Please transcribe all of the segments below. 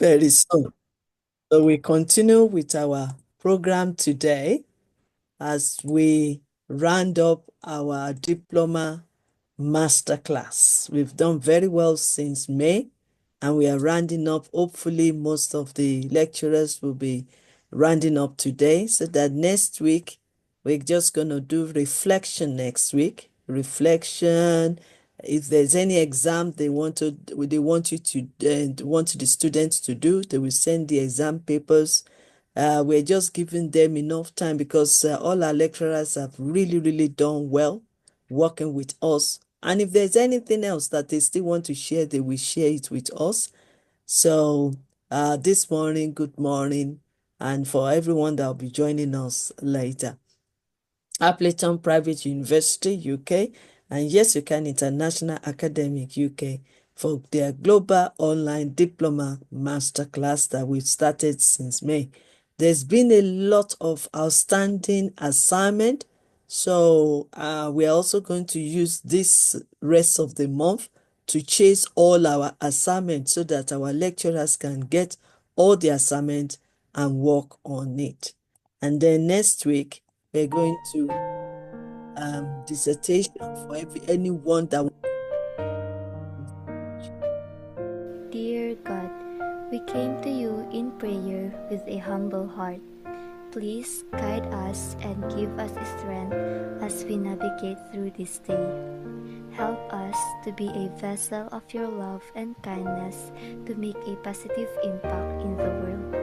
very soon. So we continue with our program today as we round up our Diploma Masterclass. We've done very well since May, and we are rounding up. Hopefully, most of the lecturers will be rounding up today, so that next week we're just going to do reflection next week. Reflection. If there's any exam they want you to want the students to do, they will send the exam papers. We're just giving them enough time because all our lecturers have really done well working with us. And if there's anything else that they still want to share, they will share it with us. So this morning, good morning, and for everyone that will be joining us later. Appleton Private University, UK, and Yes You Can International Academic, UK, for their Global Online Diploma Masterclass that we've started since May. There's been a lot of outstanding assignment, so we're also going to use this rest of the month to chase all our assignments so that our lecturers can get all the assignments and work on it. And then next week, we're going to dissertation for anyone that. Dear God, we came to you in prayer with a humble heart. Please guide us and give us strength as we navigate through this day. Help us to be a vessel of your love and kindness to make a positive impact in the world.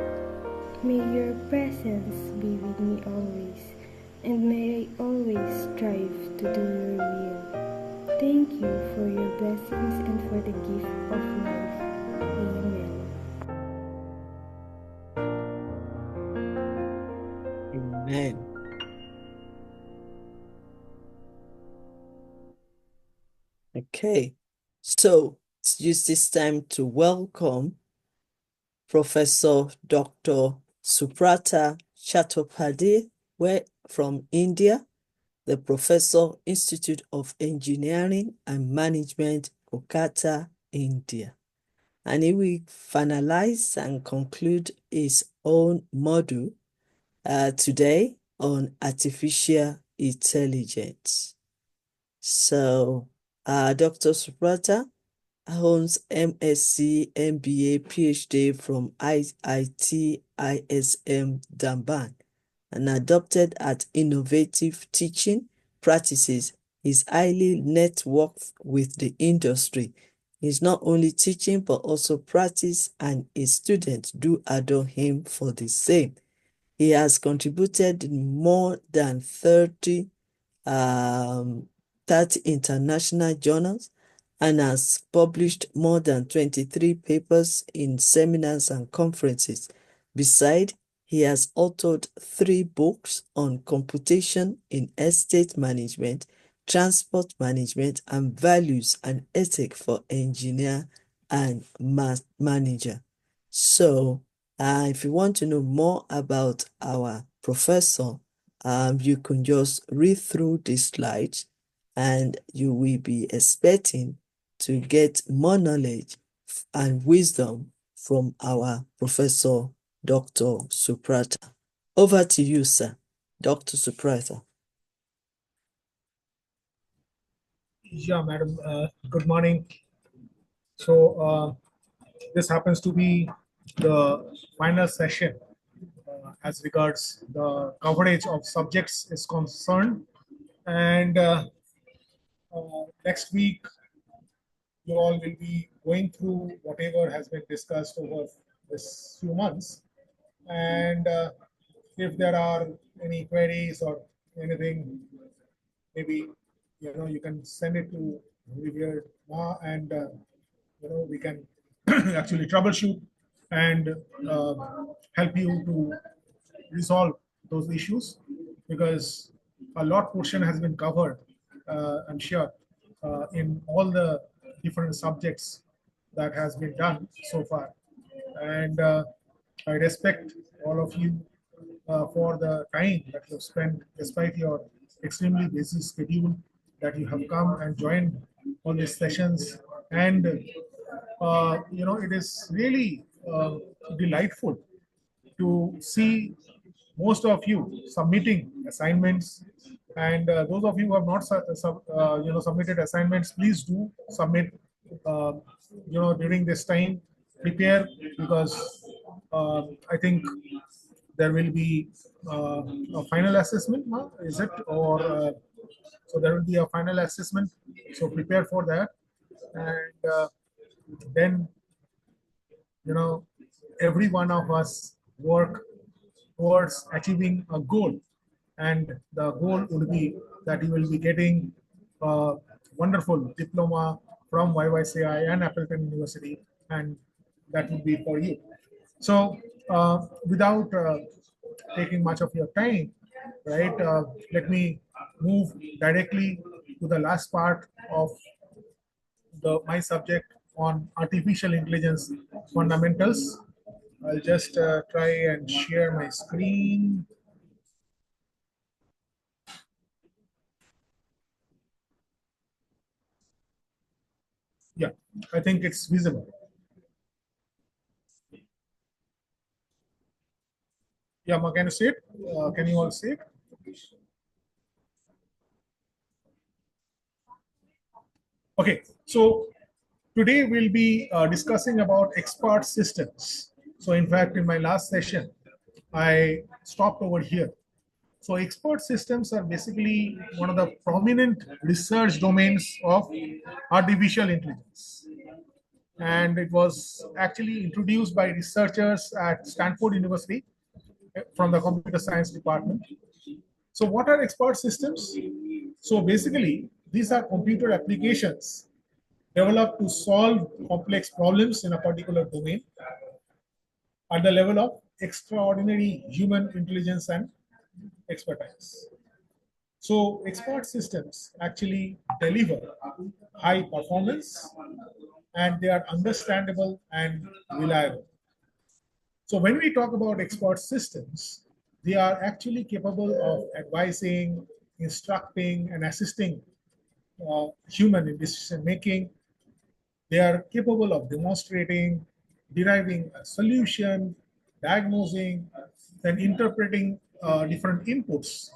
May your presence be with me always, and may I always strive to do your will. Thank you for your blessings and for the gift of life. Amen. Amen. Okay, so let's use this time to welcome Professor Dr. Subrata Chattopadhyay from India, the Professor, Institute of Engineering and Management, Kolkata, India. And he will finalize and conclude his own module today on artificial intelligence. So, Dr. Subrata owns MSc, MBA, PhD from IIT ISM Damban, and adopted at innovative teaching practices. Is highly networked with the industry. He's not only teaching but also practice, and his students do adore him for the same. He has contributed in more than 30 international journals and has published more than 23 papers in seminars and conferences. Besides, he has authored 3 books on computation in estate management, transport management, and values and ethics for engineer and manager. So, if you want to know more about our professor, you can just read through these slides and you will be expecting to get more knowledge and wisdom from our Professor Dr. Subrata. Over to you, sir, Dr. Subrata. Yeah, madam. Good morning. So this happens to be the final session as regards the coverage of subjects is concerned. And next week, you all will be going through whatever has been discussed over this few months. And if there are any queries or anything, maybe you can send it to Vivier Ma, and we can actually troubleshoot and help you to resolve those issues, because a lot portion has been covered, I'm sure, in all the different subjects that has been done so far. And I respect all of you for the time that you have spent despite your extremely busy schedule, that you have come and joined all these sessions. And it is really delightful to see most of you submitting assignments, and those of you who have not submitted assignments, please do submit uh, during this time. Prepare, because I think there will be a final assessment, is it, or so there will be a final assessment, so prepare for that. And then every one of us work towards achieving a goal, and the goal would be that you will be getting a wonderful diploma from YYCI and Appleton University, and that would be for you. So without taking much of your time, right, let me move directly to the last part of my subject on artificial intelligence fundamentals. I'll just try and share my screen. Yeah, I think it's visible. Yeah, Ma, can you see it? Can you all see it? Okay, so today we'll be discussing about expert systems. So in fact, in my last session, I stopped over here. So expert systems are basically one of the prominent research domains of artificial intelligence. And it was actually introduced by researchers at Stanford University from the computer science department. So what are expert systems? So basically, these are computer applications developed to solve complex problems in a particular domain at the level of extraordinary human intelligence and expertise. So expert systems actually deliver high performance, and they are understandable and reliable. So when we talk about expert systems, they are actually capable of advising, instructing, and assisting human in decision making. They are capable of demonstrating, deriving a solution, diagnosing, and interpreting different inputs,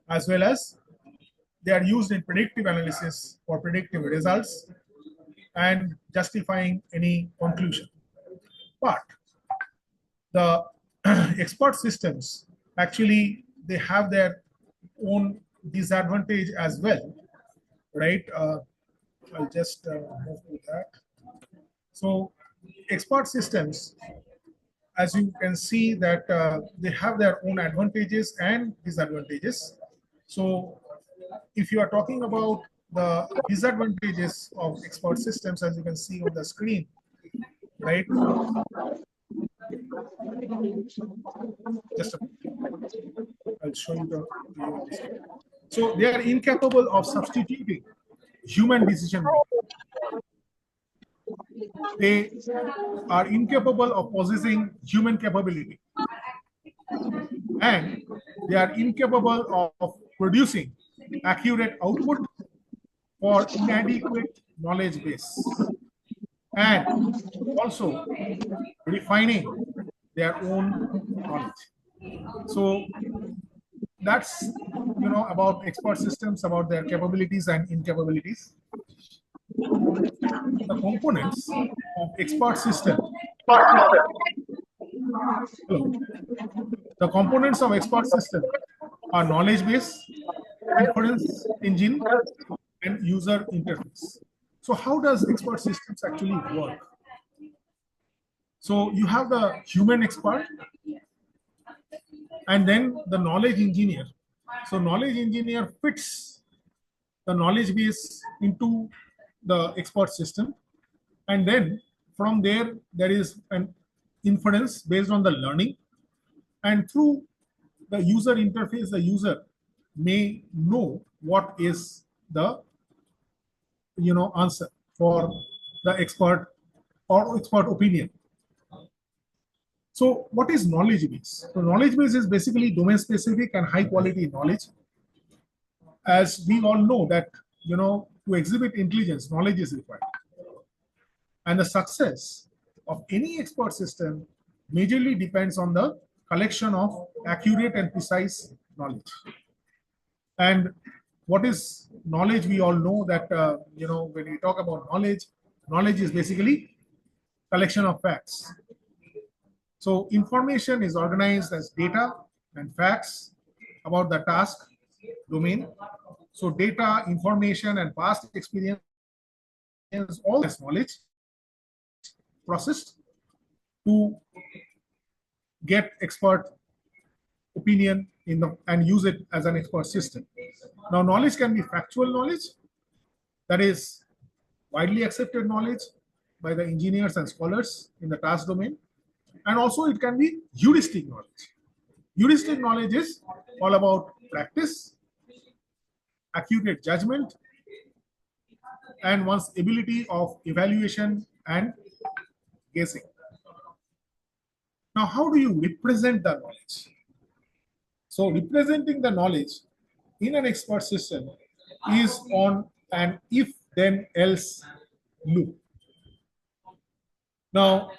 as well as they are used in predictive analysis for predictive results and justifying any conclusion. But the expert systems actually, they have their own disadvantage as well, right? I'll just move to that. So expert systems, as you can see, that they have their own advantages and disadvantages. So if you are talking about the disadvantages of expert systems, as you can see on the screen, right? Just a I'll show you the. So they are incapable of substituting human decision making. They are incapable of possessing human capability, and they are incapable of producing accurate output for inadequate knowledge base, and also refining their own knowledge. So that's about expert systems, about their capabilities and incapabilities. The components of expert system. Hello. The components of expert system are knowledge base, inference engine, and user interface. So how does expert systems actually work? So you have the human expert, and then the knowledge engineer. So knowledge engineer fits the knowledge base into the expert system, and then from there is an inference based on the learning, and through the user interface, the user may know what is the answer for the expert or expert opinion. So what is knowledge base? So knowledge base is basically domain specific and high quality knowledge. As we all know that to exhibit intelligence, knowledge is required, and the success of any expert system majorly depends on the collection of accurate and precise knowledge. And what is knowledge? We all know that when we talk about knowledge, knowledge is basically collection of facts. So information is organized as data and facts about the task domain. So data, information, and past experience, all this knowledge processed to get expert opinion in the and use it as an expert system. Now, knowledge can be factual knowledge, that is widely accepted knowledge by the engineers and scholars in the task domain, and also it can be heuristic knowledge. Heuristic knowledge is all about practice, accurate judgment, and one's ability of evaluation and guessing. Now, how do you represent the knowledge? So, representing the knowledge in an expert system is on an if then else loop. Now,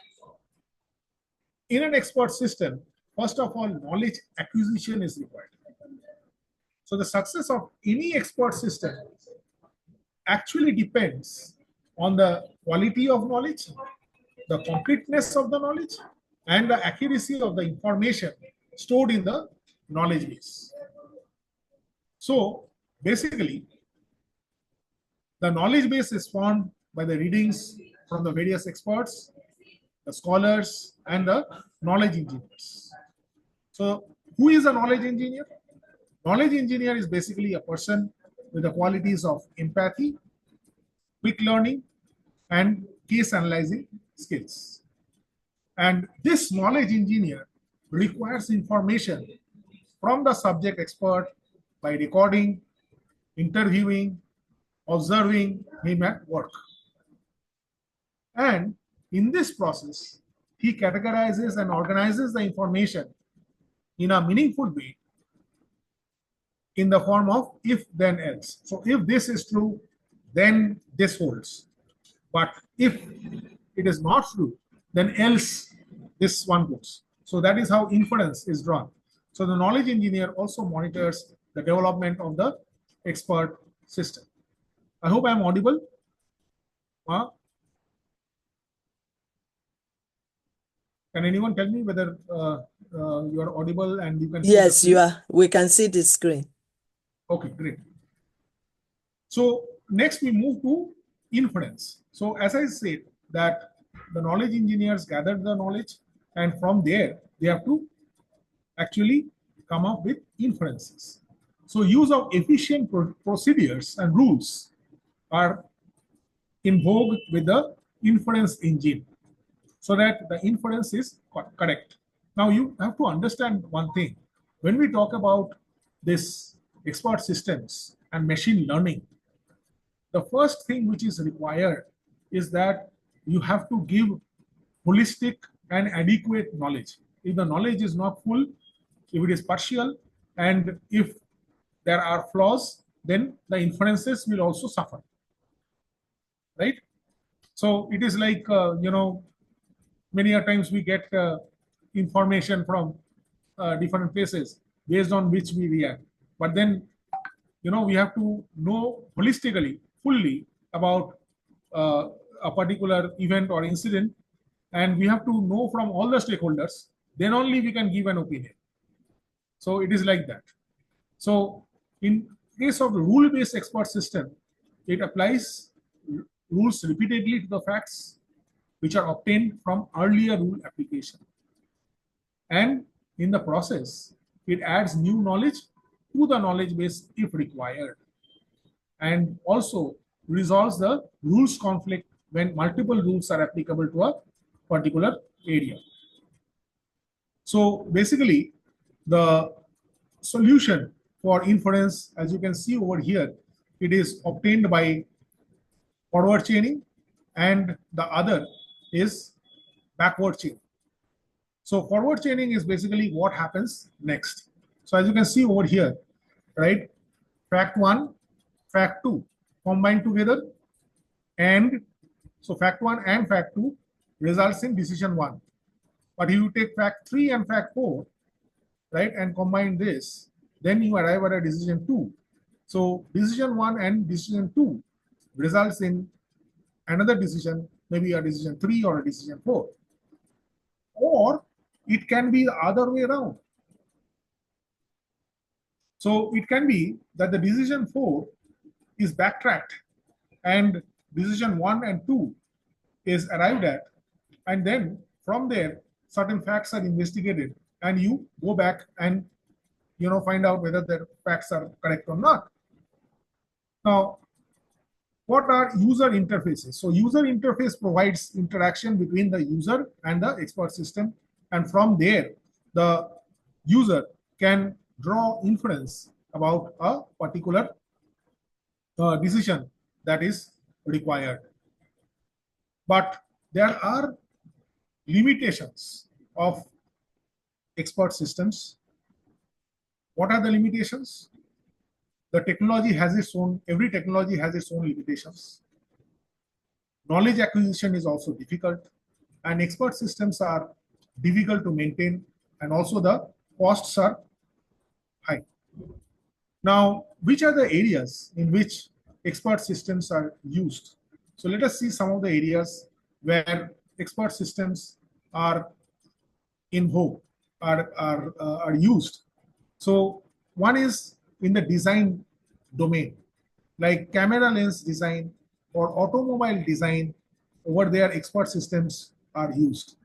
in an expert system, first of all, knowledge acquisition is required. So, the success of any expert system actually depends on the quality of knowledge, the completeness of the knowledge, and the accuracy of the information stored in the knowledge base. So basically, the knowledge base is formed by the readings from the various experts, the scholars, and the knowledge engineers. So who is a knowledge engineer? Knowledge engineer is basically a person with the qualities of empathy, quick learning, and case analyzing skills. And this knowledge engineer requires information from the subject expert by recording, interviewing, observing him at work. And in this process, he categorizes and organizes the information in a meaningful way in the form of if then else. So if this is true, then this holds. But if it is not true, then else this one goes. So that is how inference is drawn. So the knowledge engineer also monitors the development of the expert system. I hope I am audible. Can anyone tell me whether you are audible and you can see the Yes, screen? you are. We can see the screen. Okay, great. So next we move to inference. So as I said that the knowledge engineers gather the knowledge, and from there they have to actually come up with inferences. So use of efficient procedures and rules are in vogue with the inference engine so that the inference is correct. Now you have to understand one thing. When we talk about this expert systems and machine learning, the first thing which is required is that you have to give holistic and adequate knowledge. If the knowledge is not full, if it is partial, and if there are flaws, then the inferences will also suffer, right? So it is like, many a times we get information from different places based on which we react. But then, we have to know holistically, fully about a particular event or incident, and we have to know from all the stakeholders. Then only we can give an opinion. So it is like that. So in case of the rule-based expert system, it applies rules repeatedly to the facts which are obtained from earlier rule application. And in the process, it adds new knowledge to the knowledge base if required, and also resolves the rules conflict when multiple rules are applicable to a particular area. So basically, the solution for inference, as you can see over here, it is obtained by forward chaining, and the other is backward chaining. So forward chaining is basically what happens next. So as you can see over here, right, fact 1, fact 2 combined together, and so fact 1 and fact 2 results in decision 1. But if you take fact 3 and fact 4, right, and combine this, then you arrive at a decision 2. So decision 1 and decision 2 results in another decision, maybe a decision 3 or a decision 4. Or it can be the other way around. So it can be that the decision 4 is backtracked and decision 1 and 2 is arrived at, and then from there certain facts are investigated and you go back and find out whether the facts are correct or not. Now, what are user interfaces? So user interface provides interaction between the user and the expert system, and from there the user can draw inference about a particular decision that is required. But there are limitations of expert systems. What are the limitations? The technology has its own, every technology has its own limitations. Knowledge acquisition is also difficult, and expert systems are difficult to maintain, and also the costs are high. Now, which are the areas in which expert systems are used? So let us see some of the areas where expert systems are in vogue, are used. So one is in the design domain, like camera lens design or automobile design. Over there, expert systems are used.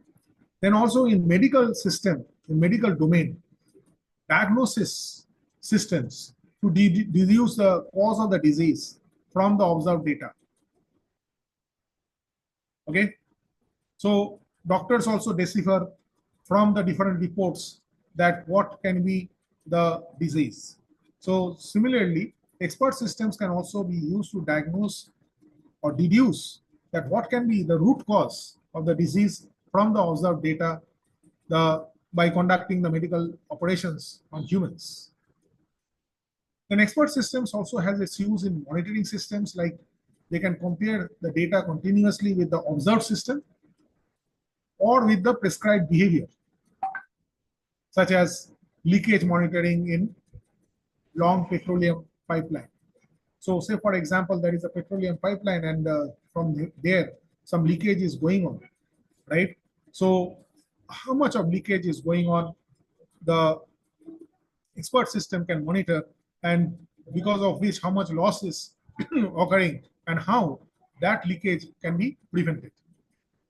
Then also in medical system, in medical domain, diagnosis systems to deduce the cause of the disease from the observed data. Okay, so doctors also decipher from the different reports that what can be the disease. So similarly, expert systems can also be used to diagnose or deduce that what can be the root cause of the disease from the observed data by conducting the medical operations on humans. Then expert systems also has its use in monitoring systems, like they can compare the data continuously with the observed system or with the prescribed behavior, such as leakage monitoring in long petroleum pipeline. So say for example, there is a petroleum pipeline and from there some leakage is going on, right? So how much of leakage is going on, the expert system can monitor, and because of which how much loss is occurring and how that leakage can be prevented.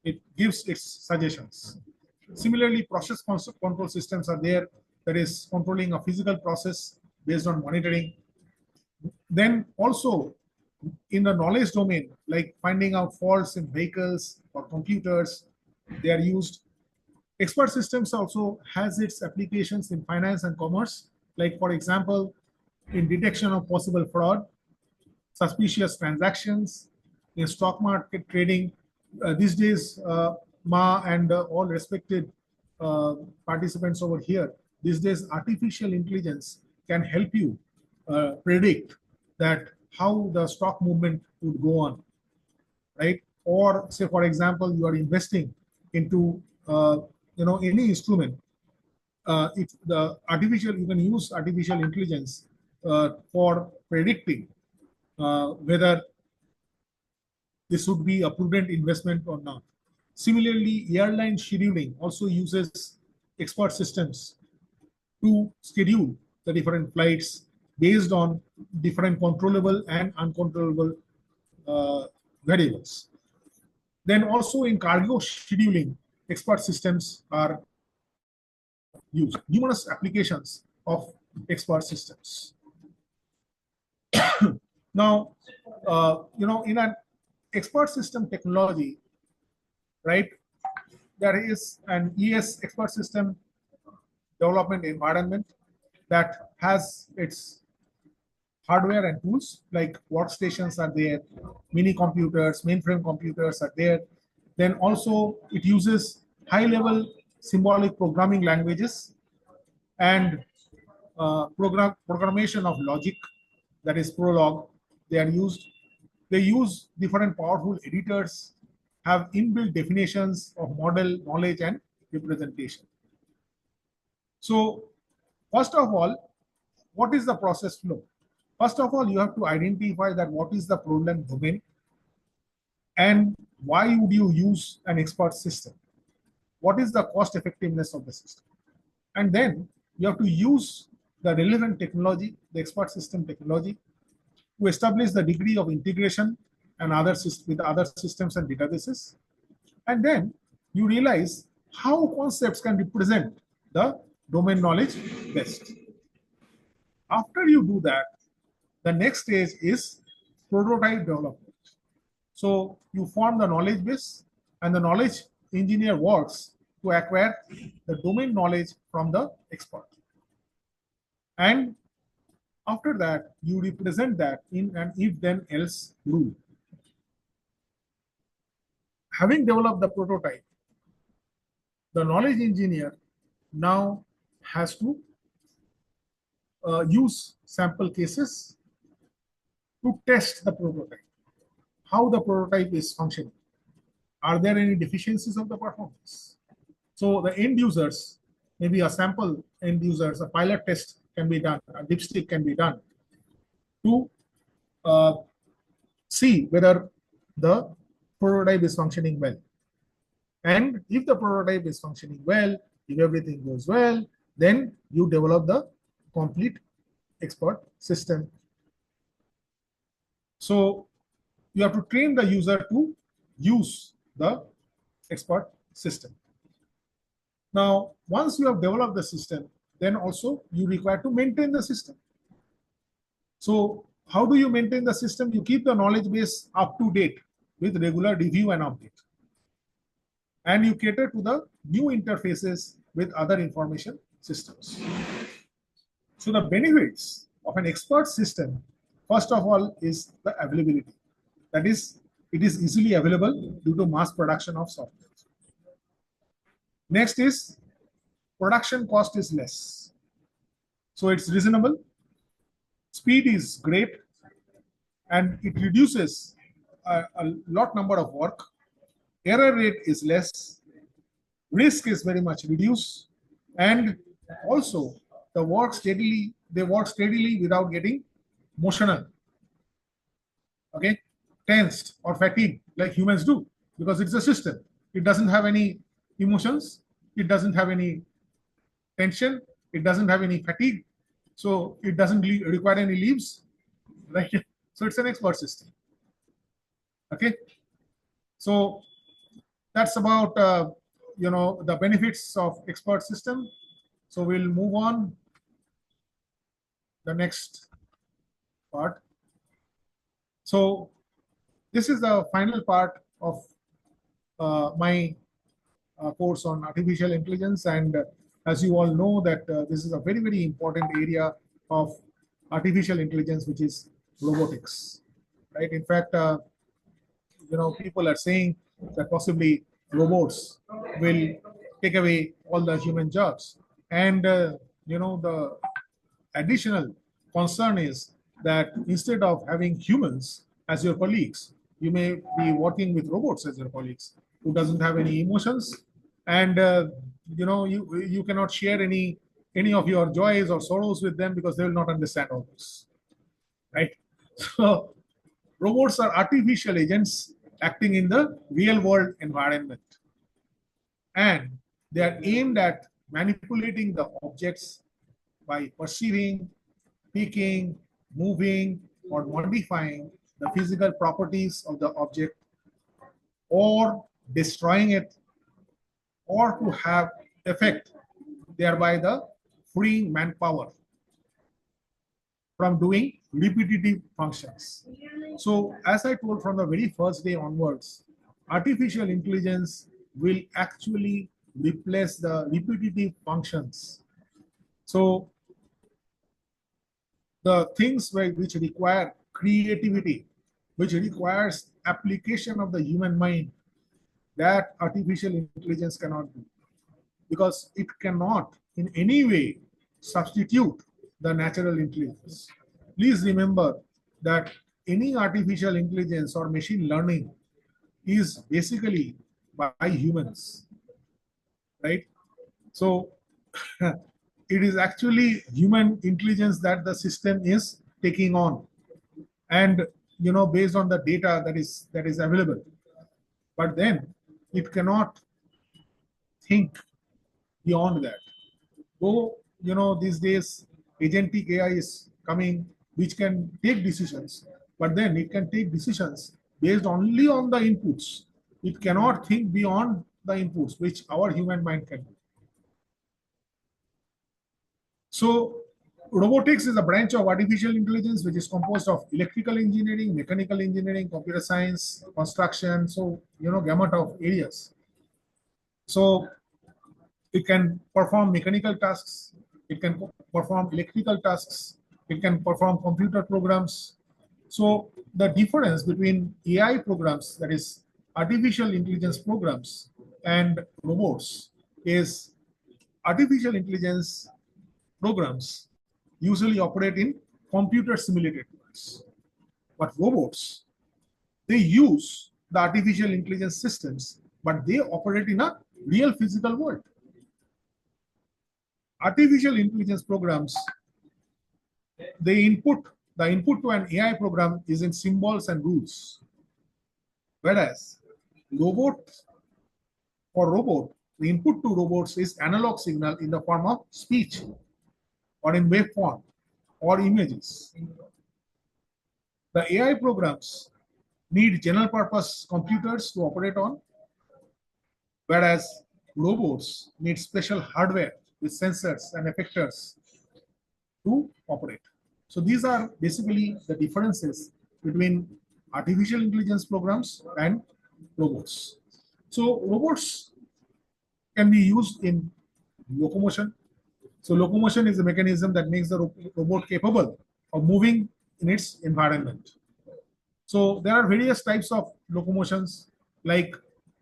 It gives its suggestions. Similarly, process control systems are there, that is controlling a physical process based on monitoring. Then also in the knowledge domain, like finding out faults in vehicles or computers, they are used. Expert systems also has its applications in finance and commerce, like for example, in detection of possible fraud, suspicious transactions, in stock market trading. These days, Ma and all respected uh, participants over here, these days artificial intelligence can help you predict that how the stock movement would go on, right? Or say, for example, you are investing into any instrument. If the artificial, you can use artificial intelligence for predicting whether this would be a prudent investment or not. Similarly, airline scheduling also uses expert systems to schedule the different flights based on different controllable and uncontrollable uh, variables. Then also in cargo scheduling, expert systems are used. Numerous applications of expert systems. Now, in an expert system technology, right, there is an ES expert system development environment that has its hardware and tools, like workstations are there, mini computers, mainframe computers are there. Then also it uses high level symbolic programming languages and programmation of logic, that is Prolog. They are used. They use different powerful editors, have inbuilt definitions of model, knowledge, and representation. So, first of all, what is the process flow? First of all, you have to identify that what is the problem domain and why would you use an expert system? What is the cost effectiveness of the system? And then you have to use the relevant technology, the expert system technology, to establish the degree of integration and with other systems and databases. And then you realize how concepts can represent the domain knowledge best. After you do that, the next stage is prototype development. So you form the knowledge base, and the knowledge engineer works to acquire the domain knowledge from the expert. And after that, you represent that in an if then else rule. Having developed the prototype, the knowledge engineer now has to use sample cases to test the prototype, how the prototype is functioning. Are there any deficiencies of the performance? So the end users, maybe a sample end users, a pilot test can be done, a dipstick can be done to uh, see whether the prototype is functioning well. And if the prototype is functioning well, if everything goes well, then you develop the complete expert system. So you have to train the user to use the expert system. Now, once you have developed the system, then also you require to maintain the system. So how do you maintain the system? You keep the knowledge base up to date with regular review and update. And you cater to the new interfaces with other information systems. So the benefits of an expert system, first of all, is the availability. That is, it is easily available due to mass production of software. Next is production cost is less. So it's reasonable. Speed is great, and it reduces a lot number of work. Error rate is less. Risk is very much reduced, and also they work steadily without getting motional, okay, tensed or fatigued like humans do, because it's a system. It doesn't have any emotions, it doesn't have any tension, it doesn't have any fatigue, so it doesn't require any leaves, right? So it's an expert system. Okay, so that's about the benefits of expert system. So we'll move on the next part. So this is the final part of my course on artificial intelligence, and as you all know that this is a very, very important area of artificial intelligence, which is robotics, right? In fact, people are saying that possibly robots will take away all the human jobs, and the additional concern is that instead of having humans as your colleagues, you may be working with robots as your colleagues who doesn't have any emotions, and you cannot share any of your joys or sorrows with them because they will not understand all this, right? So robots are artificial agents acting in the real world environment, and they are aimed at manipulating the objects by perceiving, picking, moving, or modifying the physical properties of the object, or destroying it, or to have effect, thereby the freeing manpower from doing repetitive functions. So as I told, from the very first day onwards, artificial intelligence will actually replace the repetitive functions. So the things which require creativity, which requires application of the human mind, that artificial intelligence cannot do, because it cannot in any way substitute the natural intelligence. Please remember that any artificial intelligence or machine learning is basically by humans, right? So it is actually human intelligence that the system is taking on, and based on the data that is available. But then it cannot think beyond that. Though these days agentic AI is coming, which can take decisions, but then it can take decisions based only on the inputs. It cannot think beyond the inputs, which our human mind can do. So robotics is a branch of artificial intelligence which is composed of electrical engineering, mechanical engineering, computer science, construction. So gamut of areas. So it can perform mechanical tasks, it can perform electrical tasks, it can perform computer programs. So the difference between AI programs, that is artificial intelligence programs, and robots is artificial intelligence programs usually operate in computer simulated worlds, but robots, they use the artificial intelligence systems, but they operate in a real physical world. Artificial intelligence programs, the input to an AI program is in symbols and rules, whereas robot for robot, the input to robots is analog signal in the form of speech or in waveform or images. The AI programs need general purpose computers to operate on, whereas robots need special hardware with sensors and effectors to operate. So these are basically the differences between artificial intelligence programs and robots. So robots can be used in locomotion. So locomotion is a mechanism that makes the robot capable of moving in its environment. So there are various types of locomotions, like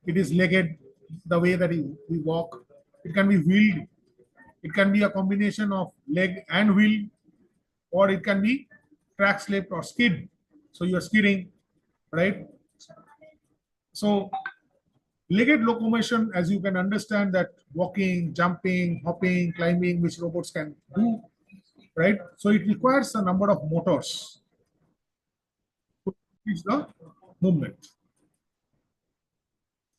it is legged, the way that we walk. It can be wheeled. It can be a combination of leg and wheel, or it can be track slipped or skid. So you're skidding, right? So legged locomotion, as you can understand, that walking, jumping, hopping, climbing, which robots can do, right? So it requires a number of motors to increase the movement.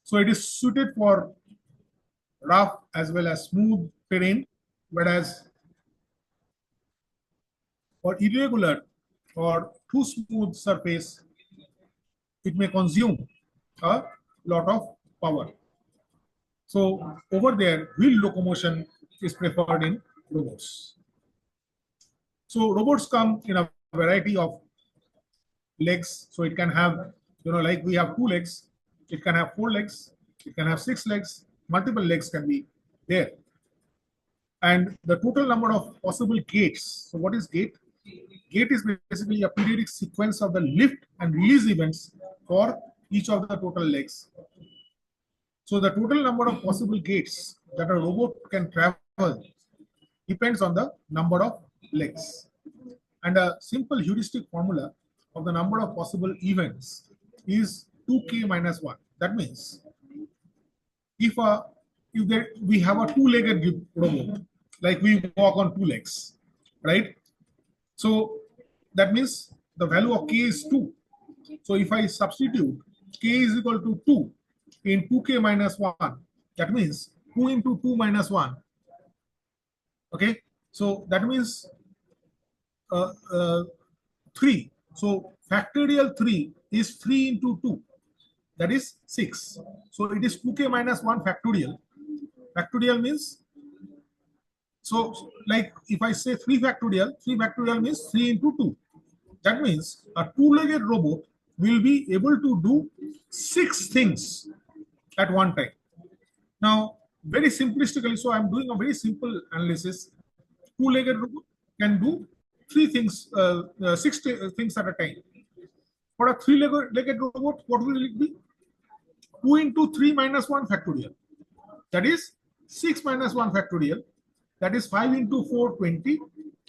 So it is suited for rough as well as smooth terrain, whereas for irregular or too smooth surface, it may consume a lot of power. So over there, wheel locomotion is preferred in robots. So robots come in a variety of legs. So it can have, like we have 2 legs, it can have 4 legs, it can have 6 legs, multiple legs can be there. And the total number of possible gates. So what is gate? Gate is basically a periodic sequence of the lift and release events for each of the total legs. So the total number of possible gates that a robot can travel depends on the number of legs. And a simple heuristic formula of the number of possible events is 2k minus 1. That means if we have a two-legged robot, like we walk on 2 legs, right? So that means the value of k is 2. So if I substitute k is equal to 2 in 2k minus 1, that means 2 into 2 minus 1. Okay, so that means uh, uh, 3. So factorial 3 is 3 into 2. That is 6. So it is 2k minus 1 factorial. Factorial means, so like if I say 3 factorial means 3 into 2. That means a two-legged robot will be able to do 6 things at one time. Now, very simplistically, so I'm doing a very simple analysis. Two-legged robot can do 6 things at a time. For a three-legged robot, what will it be? 2 into 3 minus 1 factorial. That is 6 minus 1 factorial. That is 5 into 4, 20,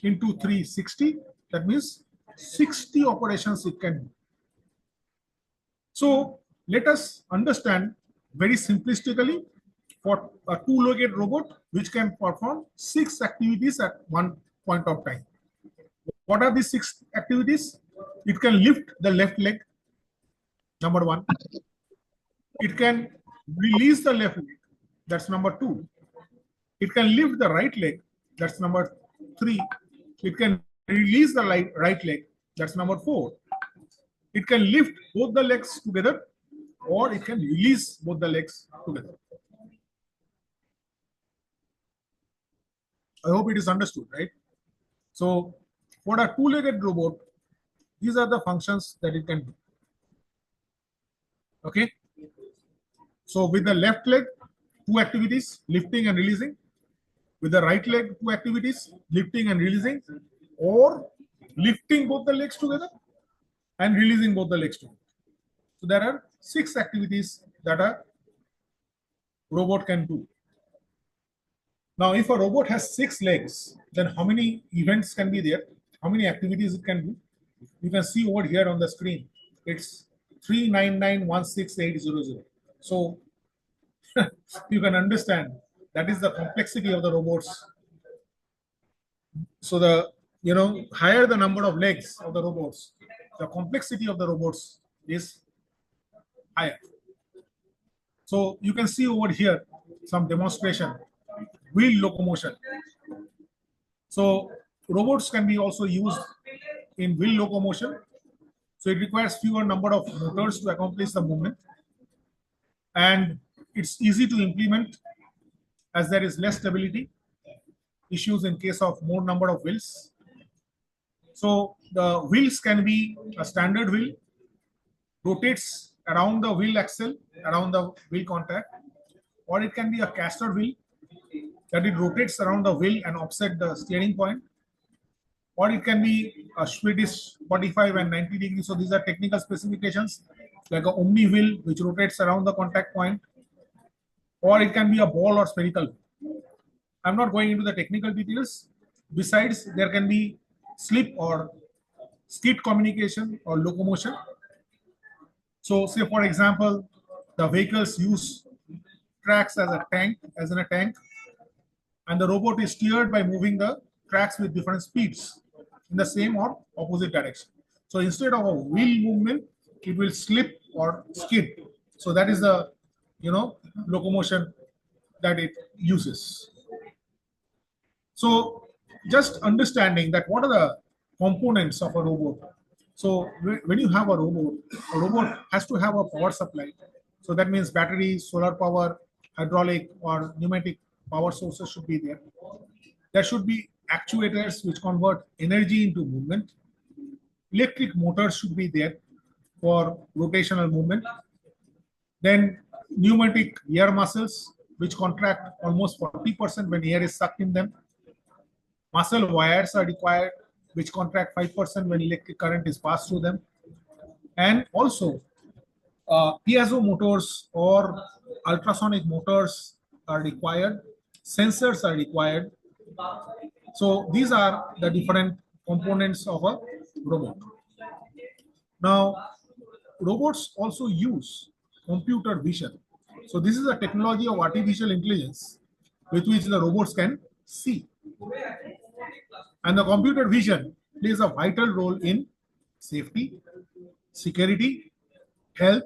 into 3, 60. That means 60 operations it can do. So let us understand very simplistically for a two-legged robot which can perform 6 activities at one point of time. What are these 6 activities? It can lift the left leg, number 1. It can release the left leg, that's number 2. It can lift the right leg, that's number 3. It can release the right leg, that's number 4. It can lift both the legs together, or it can release both the legs together. I hope it is understood, right? So for a two-legged robot, these are the functions that it can do. Okay. So with the left leg, 2 activities, lifting and releasing. With the right leg, 2 activities, lifting and releasing, or lifting both the legs together and releasing both the legs together. So there are 6 activities that a robot can do. Now, if a robot has 6 legs, then how many events can be there? How many activities it can do? You can see over here on the screen. It's 39916,800. So you can understand that is the complexity of the robots. So the higher the number of legs of the robots, the complexity of the robots is higher. So you can see over here some demonstration, wheel locomotion. So robots can be also used in wheel locomotion. So it requires fewer number of motors to accomplish the movement, and it's easy to implement as there is less stability issues in case of more number of wheels. So the wheels can be a standard wheel, rotates around the wheel axle, around the wheel contact, or it can be a caster wheel that it rotates around the wheel and offset the steering point, or it can be a Swedish 45 and 90 degrees. So these are technical specifications, like a omni wheel which rotates around the contact point, or it can be a ball or spherical. I'm not going into the technical details. Besides, there can be slip or skid communication or locomotion. So say for example, the vehicles use tracks as in a tank, and the robot is steered by moving the tracks with different speeds in the same or opposite direction. So instead of a wheel movement, it will slip or skid. So that is the locomotion that it uses. So just understanding that what are the components of a robot. So when you have a robot has to have a power supply. So that means battery, solar power, hydraulic or pneumatic power sources should be there. There should be actuators which convert energy into movement. Electric motors should be there for rotational movement. Then pneumatic air muscles which contract almost 40% when air is sucked in them. Muscle wires are required which contract 5% when electric current is passed through them. And also piezo motors or ultrasonic motors are required. Sensors are required. So these are the different components of a robot. Now, robots also use computer vision. So this is a technology of artificial intelligence with which the robots can see. And the computer vision plays a vital role in safety, security, health,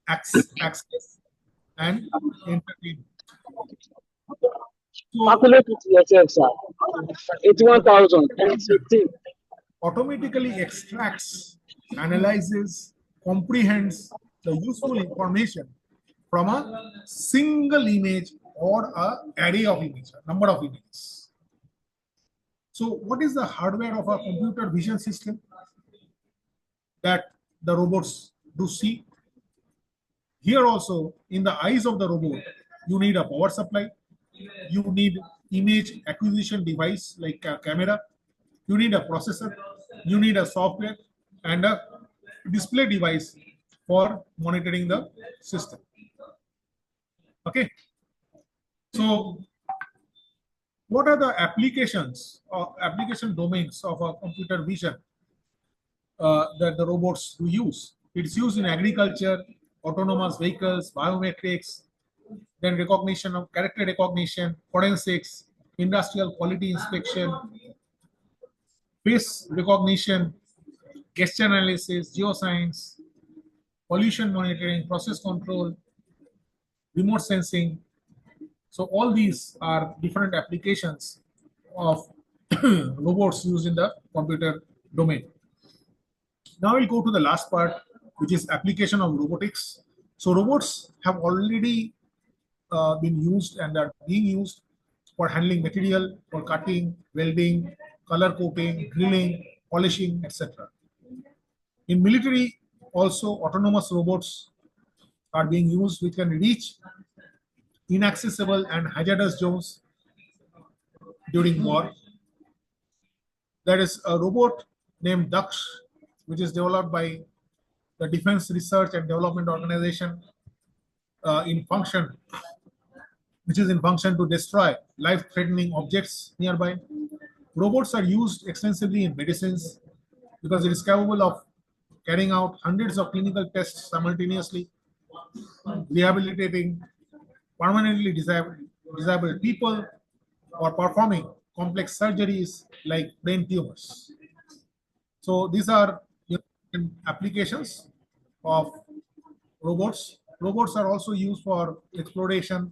access, and entertainment. So, calculate it yourself, sir. 81,000 and 15. automatically extracts, analyzes, comprehends the useful information from a single image or an array of images, number of images. So what is the hardware of a computer vision system that the robots do see? Here also, in the eyes of the robot, you need a power supply, you need image acquisition device like a camera, you need a processor, you need a software, and a display device for monitoring the system. Okay. So what are the applications or application domains of a computer vision that the robots do use? It's used in agriculture, autonomous vehicles, biometrics, then recognition of character recognition, forensics, industrial quality inspection, face recognition, gesture analysis, geoscience, pollution monitoring, process control, remote sensing. So all these are different applications of robots used in the computer domain. Now we'll go to the last part, which is application of robotics. So robots have already been used and are being used for handling material, for cutting, welding, color coating, drilling, polishing, etc. In military, also autonomous robots are being used which can reach inaccessible and hazardous zones during war. There is a robot named Daksh, which is developed by the Defense Research and Development Organization in function, which is in function to destroy life-threatening objects nearby. Robots are used extensively in medicines because it is capable of carrying out hundreds of clinical tests simultaneously, rehabilitating permanently disabled people, or performing complex surgeries like brain tumors. So these are applications of robots. Robots are also used for exploration.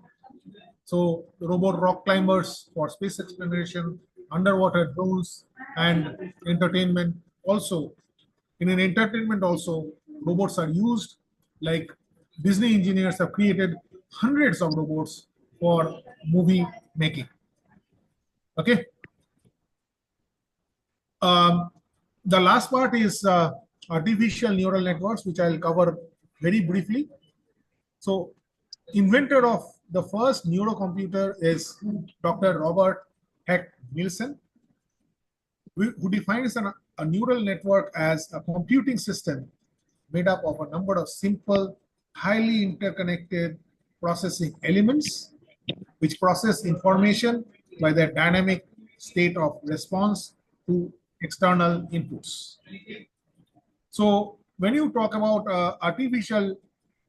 So robot rock climbers for space exploration, underwater drones, and entertainment. Also, in an entertainment also, robots are used. Like Disney engineers have created hundreds of robots for movie making. Okay. Um, the last part is artificial neural networks, which I'll cover very briefly. So, inventor of the first neurocomputer is Dr. Robert Heck Nielsen, who defines a neural network as a computing system made up of a number of simple, highly interconnected processing elements which process information by their dynamic state of response to external inputs. So when you talk about artificial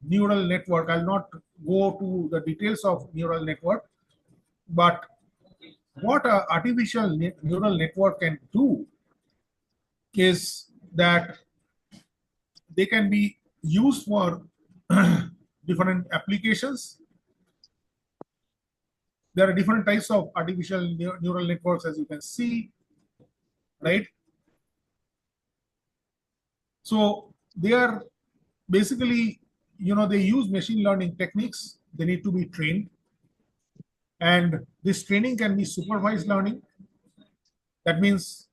neural network, I'll not go to the details of neural network, but what a artificial neural network can do is that they can be used for different applications. There are different types of artificial neural networks, as you can see, right? So they are basically, they use machine learning techniques. They need to be trained. And this training can be supervised learning. That means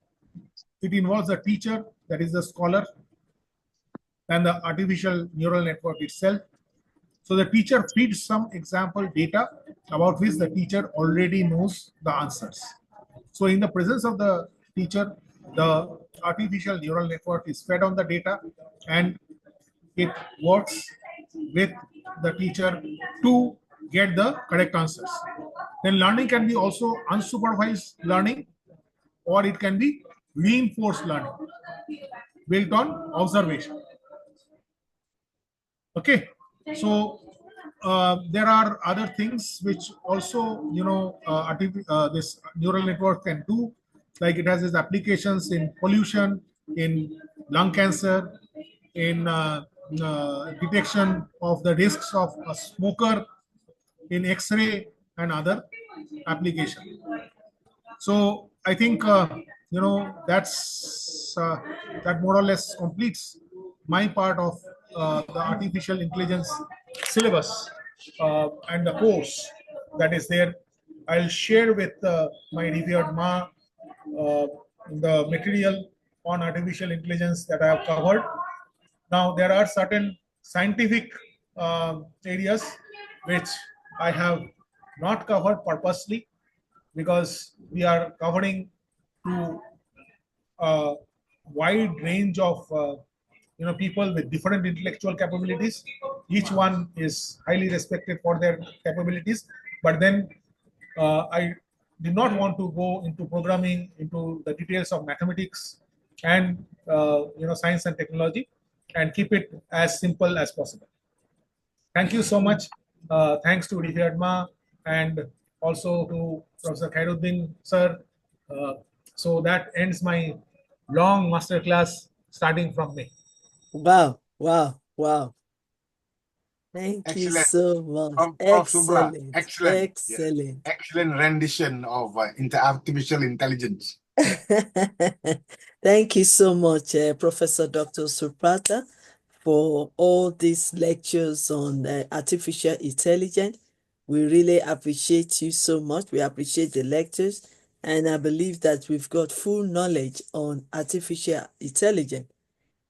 it involves a teacher, that is the scholar, and the artificial neural network itself. So the teacher feeds some example data about which the teacher already knows the answers. So in the presence of the teacher, the artificial neural network is fed on the data and it works with the teacher to get the correct answers. Then learning can be also unsupervised learning, or it can be reinforced learning built on observation. Okay, so there are other things which also, this neural network can do, like it has its applications in pollution, in lung cancer, in detection of the risks of a smoker, in X-ray and other application. So I think that more or less completes my part of the artificial intelligence syllabus and the course that is there. I'll share with my revered Ma the material on artificial intelligence that I have covered. Now there are certain scientific areas which I have not covered purposely, because we are covering to a wide range of people with different intellectual capabilities. Each one is highly respected for their capabilities, but then I did not want to go into programming, into the details of mathematics and science and technology, and keep it as simple as possible. thank you so much. Thanks to DP Adma and also to Professor Khairuddin sir. Uh, so that ends my long masterclass starting from me. Wow, wow, wow. Thank you Excellent. so much. Prof. Subra, Excellent, excellent. Yeah. excellent. Excellent rendition of artificial intelligence. Thank you so much, Professor Dr. Subrata, for all these lectures on artificial intelligence. We really appreciate you so much. We appreciate the lectures, and I believe that we've got full knowledge on artificial intelligence.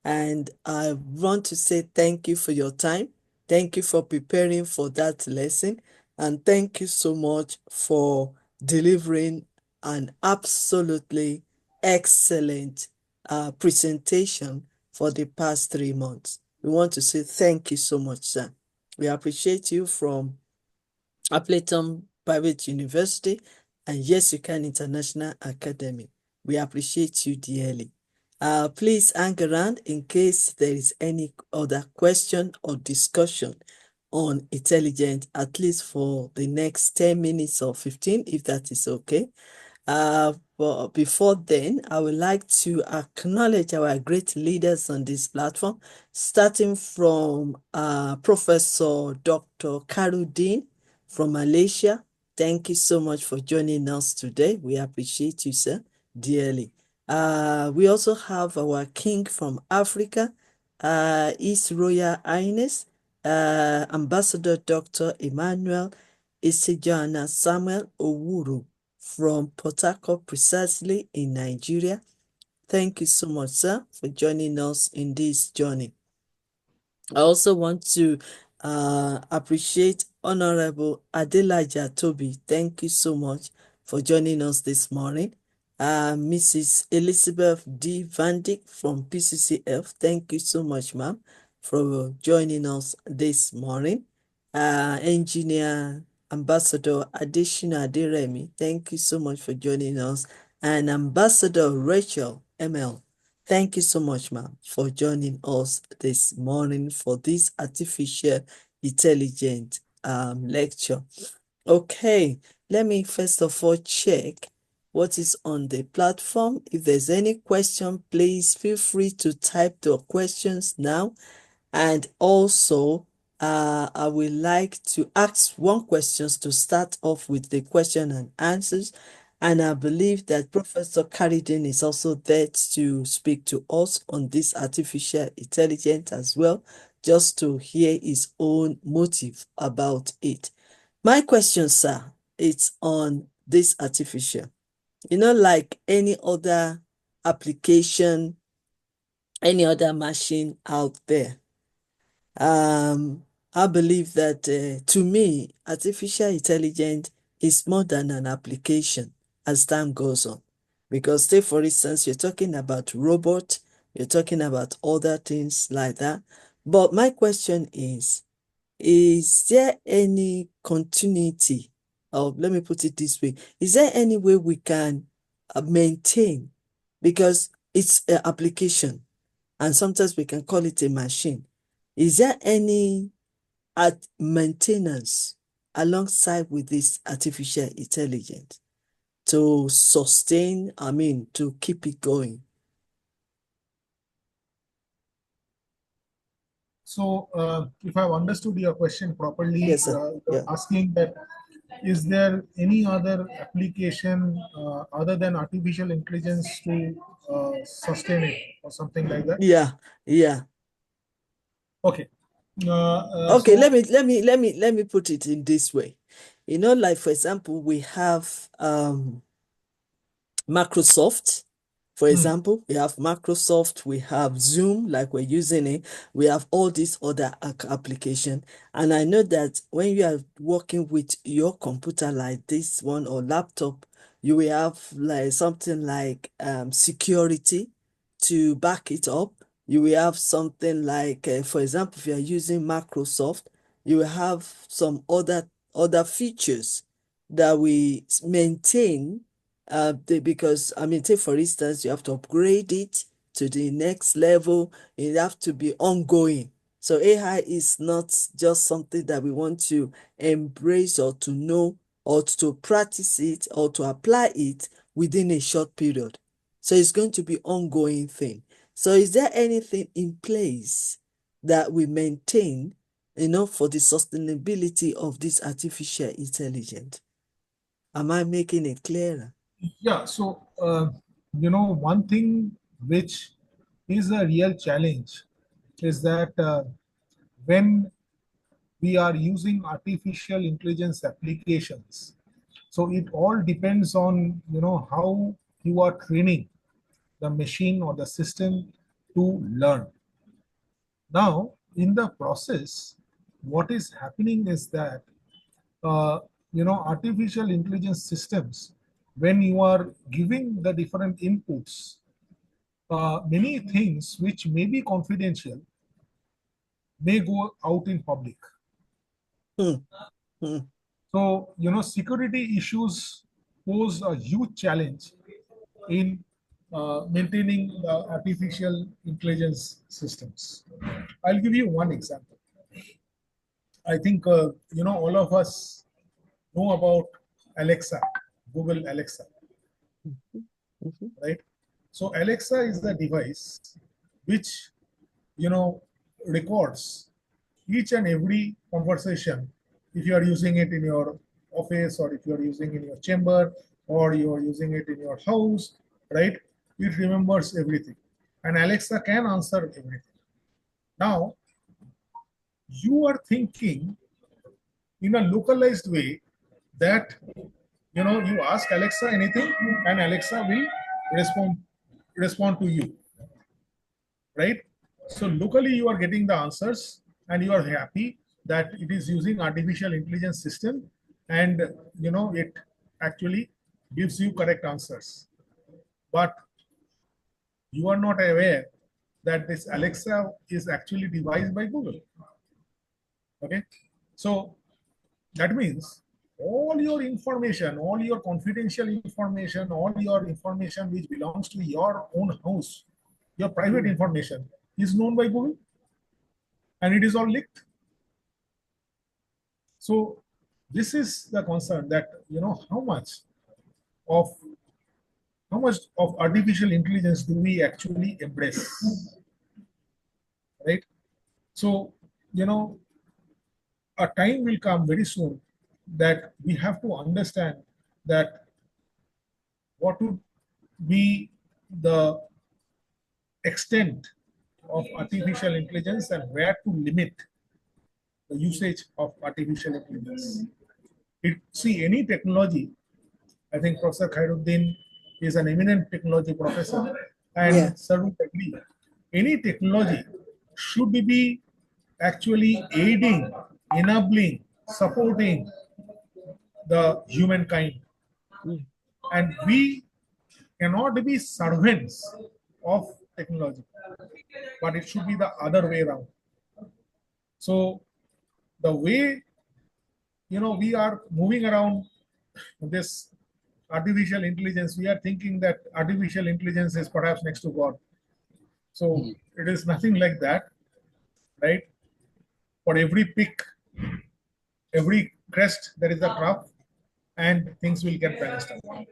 And I want to say thank you for your time. Thank you for preparing for that lesson. And thank you so much for delivering an absolutely excellent presentation for the past 3 months. We want to say thank you so much, sir. We appreciate you from Appleton Private University and YYCI International Academy. We appreciate you dearly. Please hang around in case there is any other question or discussion on intelligence, at least for the next 10 minutes or 15, if that is okay. But before then, I would like to acknowledge our great leaders on this platform, starting from Professor Dr. Karudin from Malaysia. Thank you so much for joining us today. We appreciate you, sir, dearly. We also have our king from Africa, His Royal Highness, Ambassador Dr. Emmanuel Isijana Samuel Owuru from Port Harcourt, precisely in Nigeria. Thank you so much, sir, for joining us in this journey. I also want to appreciate Honorable Adelaja Toby. Thank you so much for joining us this morning. Mrs. Elizabeth D. Van Dyck from PCCF. Thank you so much, ma'am, for joining us this morning. Engineer Ambassador Adeshina Aderemi. Thank you so much for joining us. And Ambassador Rachel ML. Thank you so much, ma'am, for joining us this morning for this artificial intelligence lecture. Okay, let me first of all check what is on the platform. If there's any question, please feel free to type the questions now. And also, I would like to ask one question to start off with the question and answers. And I believe that Professor Carridin is also there to speak to us on this artificial intelligence as well, just to hear his own motive about it. My question, sir, it's on this artificial. Like any other application, any other machine out there, I believe that to me, artificial intelligence is more than an application as time goes on. Because, say, for instance, you're talking about robot, you're talking about other things like that. But my question is there any continuity? Or let me put it this way, is there any way we can maintain? Because it's an application, and sometimes we can call it a machine. Is there any maintenance alongside with this artificial intelligence to sustain, to keep it going? So, if I've understood your question properly, Yes, sir. you're Yeah. asking that is there any other application other than artificial intelligence to sustain it or something like that? Yeah. Yeah. Okay. Okay, So, let me put it in this way. Like for example, we have Microsoft. For example, we have Microsoft, we have Zoom, like we're using it, we have all these other applications. And I know that when you are working with your computer like this one or laptop, you will have like something like security to back it up. You will have something like, for example, if you are using Microsoft, you will have some other features that we maintain because take for instance, you have to upgrade it to the next level. It have to be ongoing. So AI is not just something that we want to embrace or to know or to practice it or to apply it within a short period. So it's going to be ongoing thing. So is there anything in place that we maintain, for the sustainability of this artificial intelligence? Am I making it clearer? Yeah, so one thing which is a real challenge is that when we are using artificial intelligence applications, so it all depends on how you are training the machine or the system to learn. Now, in the process, what is happening is that uh, artificial intelligence systems, when you are giving the different inputs, many things which may be confidential may go out in public. Hmm. Hmm. So, security issues pose a huge challenge in maintaining the artificial intelligence systems. I'll give you one example. I think, all of us know about Alexa, Google Alexa, Mhm. right? So Alexa is the device which, you know, records each and every conversation. If you are using it in your office, or if you are using it in your chamber, or you are using it in your house, right? It remembers everything. And Alexa can answer everything. Now, you are thinking in a localized way that you ask Alexa anything and Alexa will respond to you, right? So locally you are getting the answers and you are happy that it is using artificial intelligence system, and it actually gives you correct answers. But you are not aware that this Alexa is actually devised by Google. Okay, so that means all your information, all your confidential information, all your information which belongs to your own house, your private information, is known by Google, and it is all leaked. So this is the concern, that of how much of artificial intelligence do we actually embrace, right? So you know a time will come very soon that we have to understand that what would be the extent of artificial intelligence and where to limit the usage of artificial intelligence. See, any technology, I think Professor Khairuddin is an eminent technology professor, Yeah. and sir would agree, any technology should be actually aiding, enabling, supporting the humankind. Mm. And we cannot be servants of technology, but it should be the other way around. So the way we are moving around this artificial intelligence, we are thinking that artificial intelligence is perhaps next to God. So it is nothing like that, right? For every peak, every crest, there is a trough, and things will get balanced out.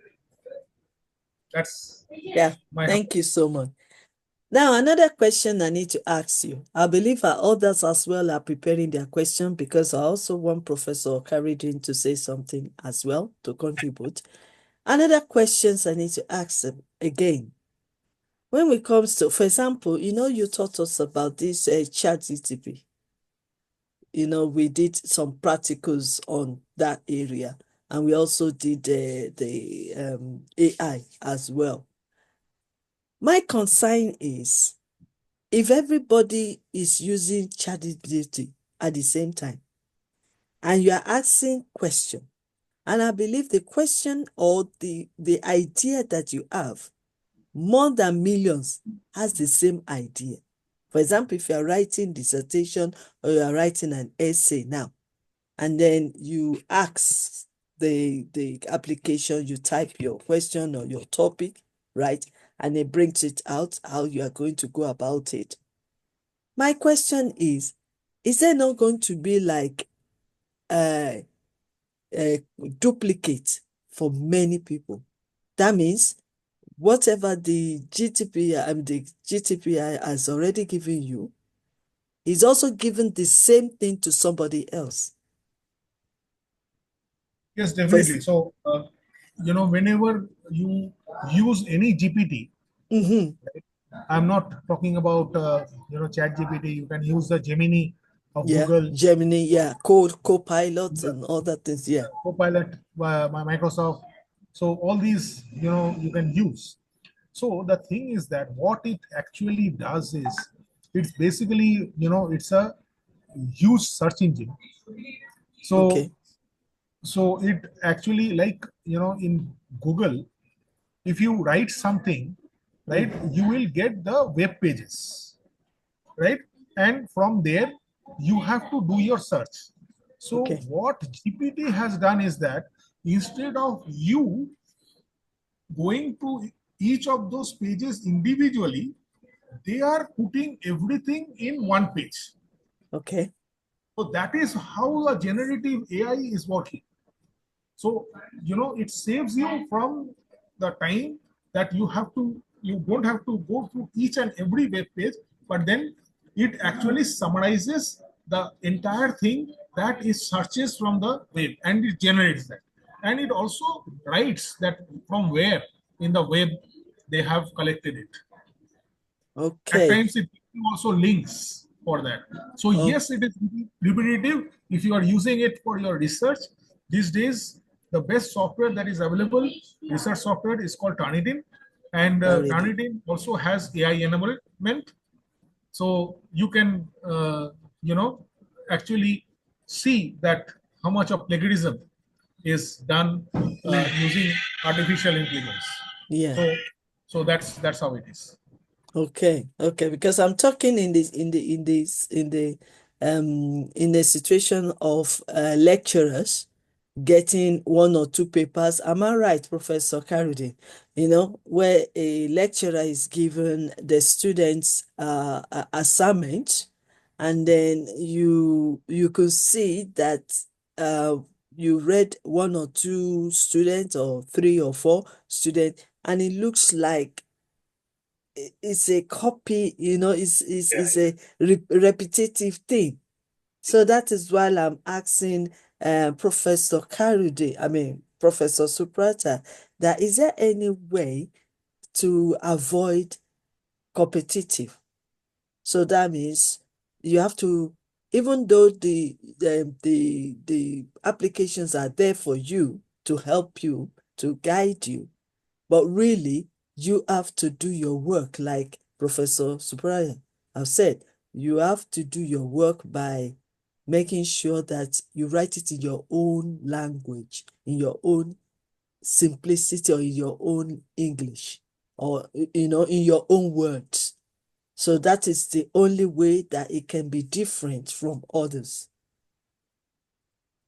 That's Yeah. my Thank you so much. Now, another question I need to ask you. I believe our others as well are preparing their question, because I also want Professor Karidin to say something as well to contribute. Another questions I need to ask them again. When it comes to, for example, you taught us about this chat GTP. We did some practicals on that area, and we also did the AI as well. My concern is, if everybody is using ChatGPT at the same time, and you are asking question, and I believe the question or the idea that you have, more than millions has the same idea. For example, if you are writing dissertation or you are writing an essay now, and then you ask the application, you type your question or your topic, right? And it brings it out how you are going to go about it. My question is, is there not going to be like a duplicate for many people? That means whatever the GTPI has already given you is also giving the same thing to somebody else. Yes, First, definitely. So, whenever you use any GPT, I'm not talking about Chat GPT. You can use the Gemini of yeah, Google, Gemini, yeah, Copilot and all that things, yeah. Copilot by Microsoft. So all these you can use. So the thing is that what it actually does is it's basically it's a huge search engine. So Okay, it actually, like, in Google, if you write something, right, you will get the web pages, right? And from there, you have to do your search. So okay, what GPT has done is that instead of you going to each of those pages individually, they are putting everything in one page. okay, So that is how a generative AI is working. So it saves you from the time that you don't have to go through each and every web page, but then it actually summarizes the entire thing that is searches from the web, and it generates that, and it also writes that from where in the web they have collected it. At okay, times it also links for that. So oh, yes, it is repetitive if you are using it for your research. These days, the best software that is available, research software, is called Turnitin, and already, Turnitin also has AI enablement. So you can actually see that how much of plagiarism is done using artificial intelligence. yeah. So that's how it is. Okay, okay, because I'm talking in the situation of lecturers getting one or two papers. Am I right, Professor Karudi? Where a lecturer is given the students assignment, and then you could see that uh you read one or two students or three or four students, and it looks like it's a copy, it's a repetitive thing. So that is why I'm asking Professor Karude, Professor Subrata, that is there any way to avoid competitive? So that means you have to, even though the applications are there for you to help you, to guide you, but really, you have to do your work, like Professor Subraya have said. You have to do your work by making sure that you write it in your own language, in your own simplicity, or in your own English, or in your own words. So that is the only way that it can be different from others.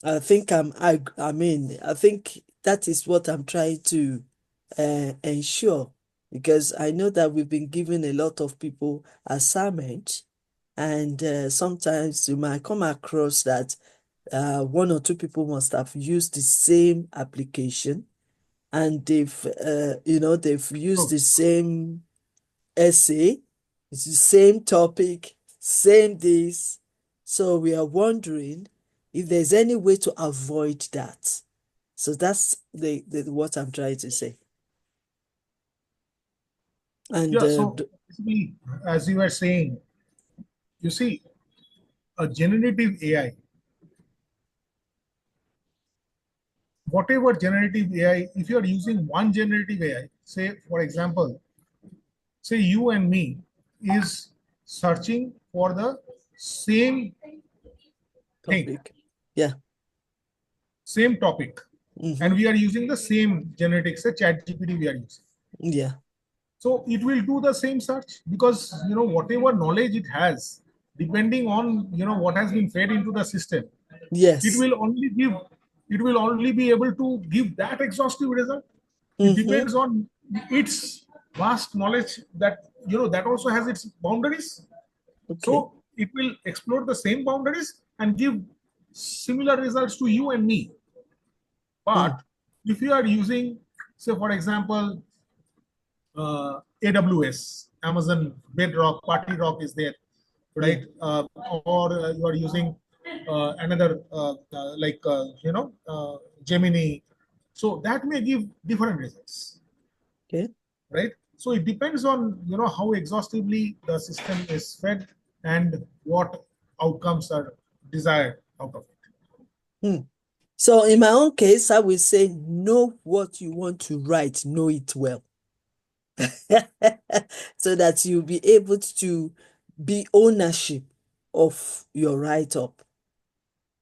I think that is what I'm trying to ensure, because I know that we've been giving a lot of people assignment, and sometimes you might come across that one or two people must have used the same application, and they've used So the same essay, it's the same topic, same this. So we are wondering if there's any way to avoid that. So that's what I'm trying to say. And yeah, so basically, as you were saying, you see, a generative AI, whatever generative AI, if you are using one generative AI, say for example, say you and me is searching for the same thing, topic, yeah, same topic, and mm-hmm, we are using the same genetics, say chat GPT we are using. yeah, So it will do the same search because whatever knowledge it has, depending on what has been fed into the system, it yes, will only give it will only be able to give that exhaustive result. It mm-hmm, depends on its vast knowledge, that that also has its boundaries. okay, So it will explore the same boundaries and give similar results to you and me. mm, But if you are using, say, for example, AWS, Amazon Bedrock, Party Rock is there, right? mm. Or you are using another like Gemini. So that may give different results, Okay. right? So it depends on how exhaustively the system is fed and what outcomes are desired out of it. Mm. So in my own case, I will say, know what you want to write, know it well. So that you'll be able to be ownership of your write-up.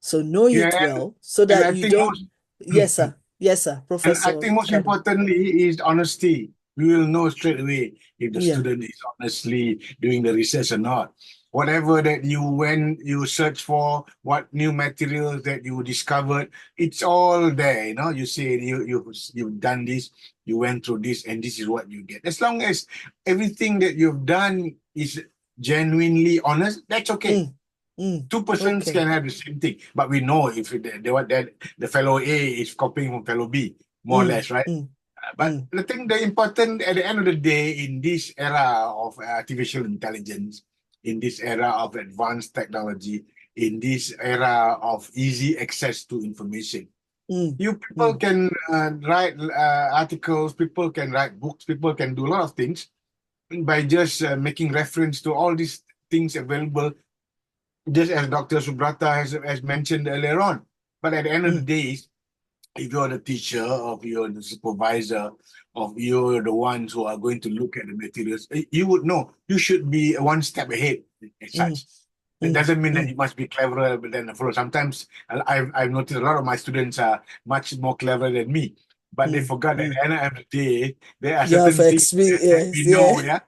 So know Yeah, it well so and that I you think don't. Yes, sir. Yes, sir. and I Professor think most Karen. importantly is honesty. We will know straight away if the Yeah. student is honestly doing the research or not. Whatever that you when you search for, what new materials that you discovered, it's all there. You say you've done this, you went through this, and this is what you get. As long as everything that you've done is genuinely honest, that's okay. Mm, mm. Two persons Okay. can have the same thing, but we know if the fellow A is copying from fellow B, more or Mm, less, right? mm, But mm, the important at the end of the day, in this era of artificial intelligence, in this era of advanced technology, in this era of easy access to information, mm, you people mm, can write articles, people can write books, people can do a lot of things by just making reference to all these things available, just as Dr. Subrata has mentioned earlier on. But at the end of the mm, day, if you're the teacher, or you're the supervisor, or you're the ones who are going to look at the materials, you would know. You should be one step ahead as mm, such. That mm, doesn't mean that mm, you must be cleverer than the fellow. Sometimes I've noticed a lot of my students are much more clever than me, but they mm, forgot that mm. at the end of the day, there are You have certain things that experience, we yeah. know, yeah?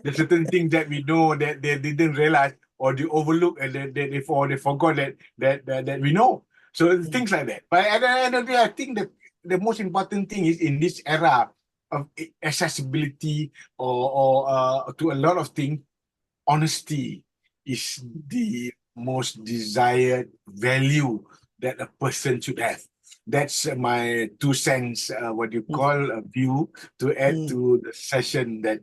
There's certain things that we know that they didn't realize, or they overlook, and they forgot that we know. So Mm, things like that. But at the end of the day, I think that the most important thing is in this era of accessibility, or to a lot of things, honesty is the most desired value that a person should have. That's my 2 cents, what you mm, call a view, to add mm. to the session that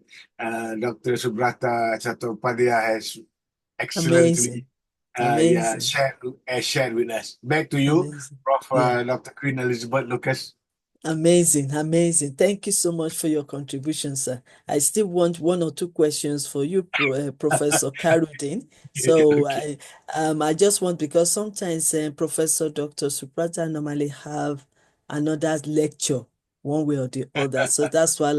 Dr. Subrata Chattopadhyay has excellently Amazing. Amazing. shared with us. Back to you, Amazing. Prof. Yeah. Dr. Queen Elizabeth Lucas. Amazing, amazing. Thank you so much for your contribution, sir. I still want one or two questions for you, Professor Karudin. So Okay. I just want, because sometimes Professor Dr. Suprata normally have another lecture, one way or the other. So that's why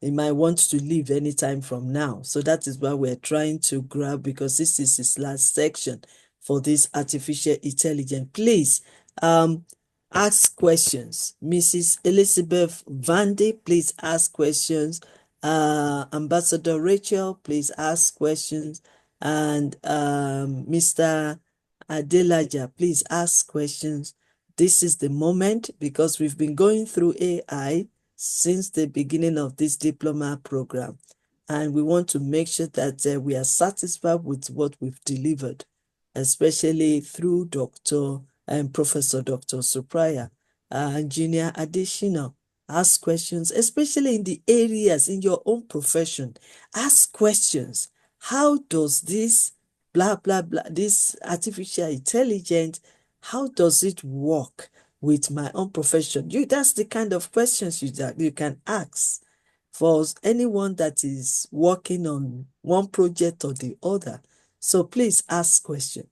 he might want to leave anytime from now. So that is why we're trying to grab, because this is his last section for this artificial intelligence. Please, ask questions. Mrs. Elizabeth Vandy, please ask questions. Ambassador Rachel, please ask questions. And Mr. Adelaja, please ask questions. This is the moment, because we've been going through AI since the beginning of this diploma program. And we want to make sure that we are satisfied with what we've delivered, especially through Dr. and Professor Dr. Supraya, Engineer Additional. Ask questions, especially in the areas in your own profession. Ask questions. How does this blah, blah, blah, this artificial intelligence, how does it work with my own profession? That's the kind of questions that you can ask for anyone that is working on one project or the other. So please ask questions.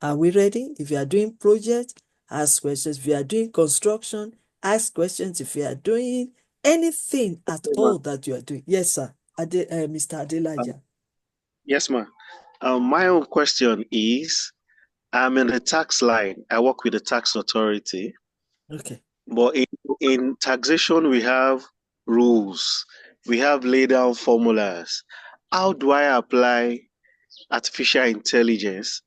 Are we ready? If you are doing project, ask questions. If you are doing construction, ask questions. If you are doing anything at Okay, ma. all that you are doing. Yes, sir. Mr. Um, Adelaja. yes, ma. My own question is, I'm in the tax line. I work with the tax authority, Okay. but in taxation, we have rules. We have laid down formulas. How do I apply artificial intelligence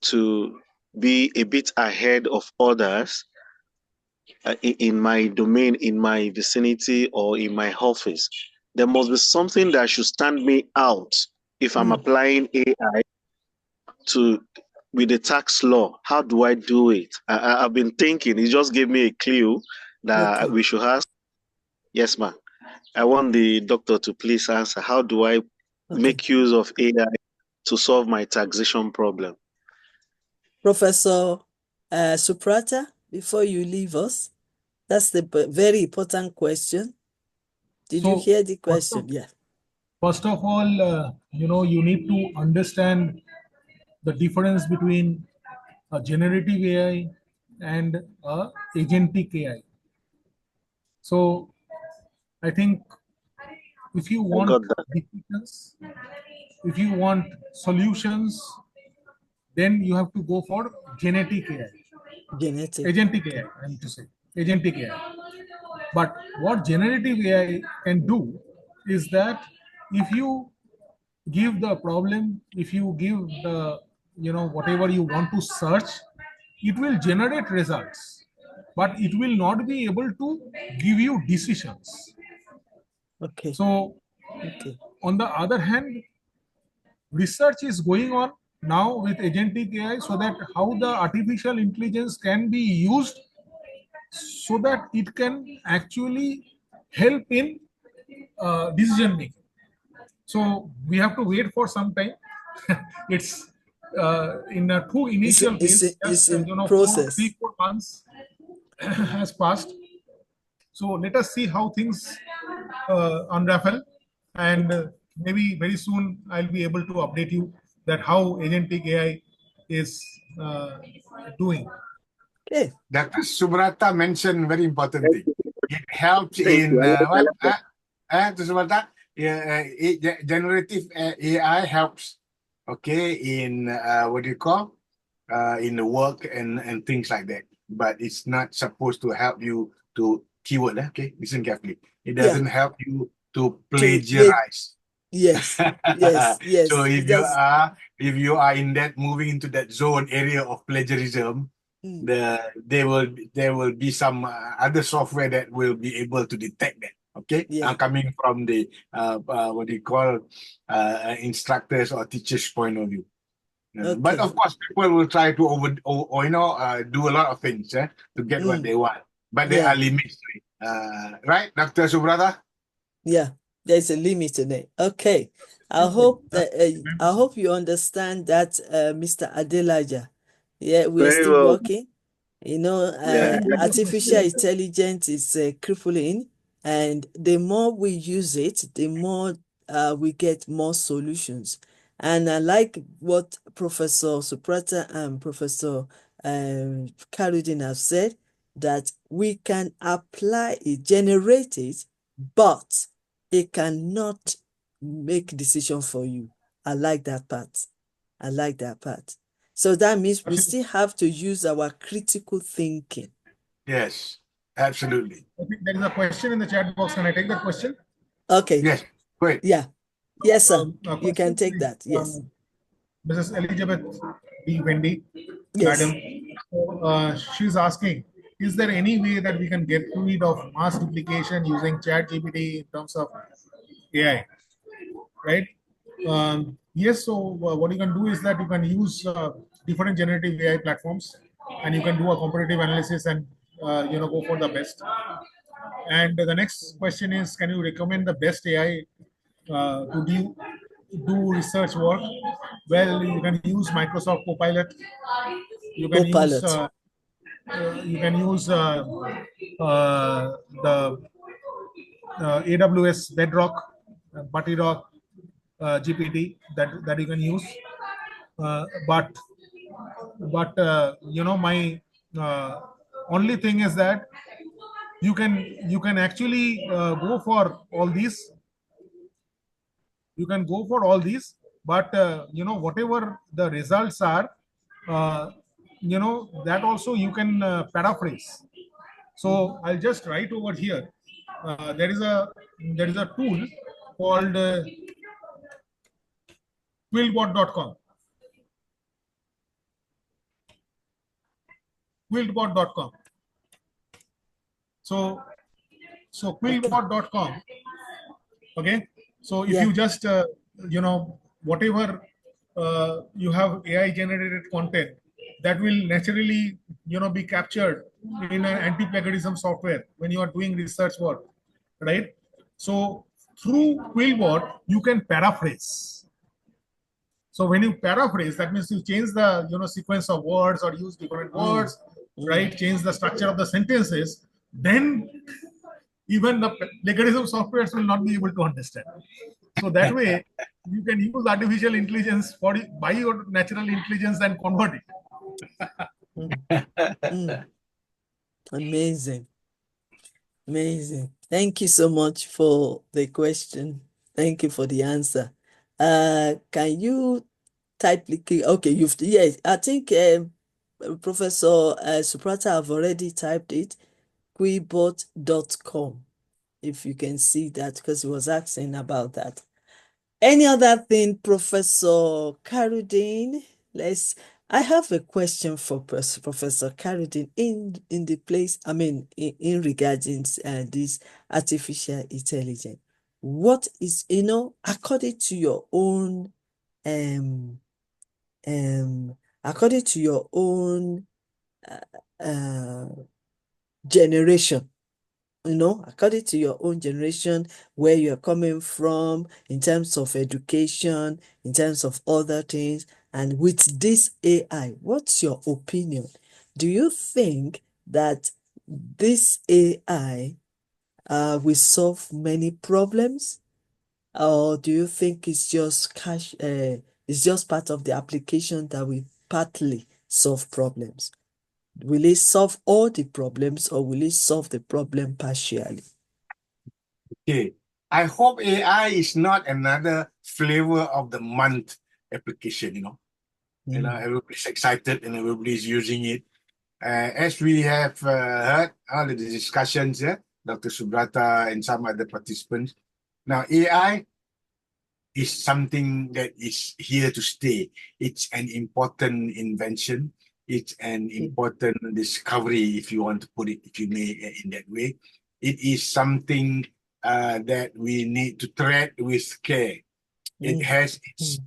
to be a bit ahead of others in my domain, in my vicinity, or in my office? There must be something that should stand me out if I'm Mm, applying AI to with the tax law? How do I do it? I've been thinking. It just gave me a clue that Okay. we should ask. Yes, ma'am. I want the doctor to please answer. How do I Okay. make use of AI to solve my taxation problem? Professor Suprata, before you leave us, that's the very important question. Did you So hear the first question? of, Yeah. first of all, you need to understand the difference between a generative AI and a agentic AI. So I think if you I want got that. decisions, if you want solutions, then you have to go for genetic AI, Genetic. agentic Okay. AI, I need to say, agentic AI. But what generative AI can do is that if you give the problem, if you give the, whatever you want to search, it will generate results, but it will not be able to give you decisions. Okay. So, Okay. on the other hand, research is going on now with agentic AI so that how the artificial intelligence can be used so that it can actually help in decision making. So we have to wait for some time. It's in two initial phase, It's just in four, process. 3, 4 months has passed. So let us see how things unravel, and Okay. maybe very soon I'll be able to update you that how agentic AI is doing. Okay. Dr. Subrata mentioned very important Thank thing. you. It helps Thank you. in what? Dr. Subrata, yeah, generative AI helps. Okay, in what do you call? In the work and things like that. But it's not supposed to help you to keyword. Okay, listen carefully. It Yeah. doesn't help you to To play. plagiarize. Yes. Yes. So Yes. It does. if you are in that moving into that zone area of plagiarism, Mm, there will be some other software that will be able to detect that. Okay, yeah. coming from the what do you call instructors or teachers point of view. But Okay. of course, people will try to do a lot of things to get what Mm, they want. But there are yeah. limits to it. Right, Dr. Subrata? Yeah. There's a limit in it. Okay. I hope you understand that, Mr. Adelaja. Yeah, we are Very still well. working. Yeah. Artificial intelligence is crippling, and the more we use it, the more we get more solutions. And I like what Professor Suprata and Professor Karudin have said, that we can apply it, generate it, but it cannot make decision for you. I like that part. I like that part. So that means we still have to use our critical thinking. Yes, absolutely. I think there is a question in the chat box. Can I take that question? Okay. Yes, great. Yeah. Yes, sir. A You can question take is, that. Yes. Mrs. Elizabeth B. Wendy, Yes. Madam. So, she's asking, is there any way that we can get rid of mass duplication using Chat GPT in terms of AI? Right? Yes. So what you can do is that you can use different generative AI platforms, and you can do a comparative analysis and go for the best. And the next question is, can you recommend the best AI to do research work? Well, you can use Microsoft Copilot. You can use Copilot. the AWS Bedrock, Butterrock, GPT that you can use. But my only thing is that you can actually go for all these, but whatever the results are, uh, that also you can paraphrase. So I'll just write over here. There is a tool called quillbot.com. Quillbot.com. So Okay. quillbot.com. Okay. So if Yeah. you just whatever you have AI generated content that will naturally, be captured in an anti-plagiarism software when you are doing research work, right? So through Quillbot, you can paraphrase. So when you paraphrase, that means you change the sequence of words or use different words, right? Change the structure of the sentences. Then even the plagiarism softwares will not be able to understand. So that way, you can use artificial intelligence by your natural intelligence and convert it. Amazing. Amazing. Thank you so much for the question. Thank you for the answer. Can you type okay, yes, I think Professor Subrata have already typed it, quibot.com, if you can see that, because he was asking about that. Any other thing, Professor Karudin? I have a question for Professor Karudin in the place, I mean, in regarding this artificial intelligence. What is, according to your own, um, according to your own uh, generation, according to your own generation, where you're coming from in terms of education, in terms of other things, and with this AI, what's your opinion? Do you think that this AI will solve many problems, or do you think it's just it's just part of the application that will partly solve problems? Will it solve all the problems, or will it solve the problem partially? Okay. I hope AI is not another flavor of the month application, everybody's excited and everybody's using it. As we have heard all the discussions, Dr. Subrata and some other participants. Now, AI is something that is here to stay. It's an important invention. It's an important discovery, if you want to put it, if you may, in that way. It is something that we need to tread with care. It has its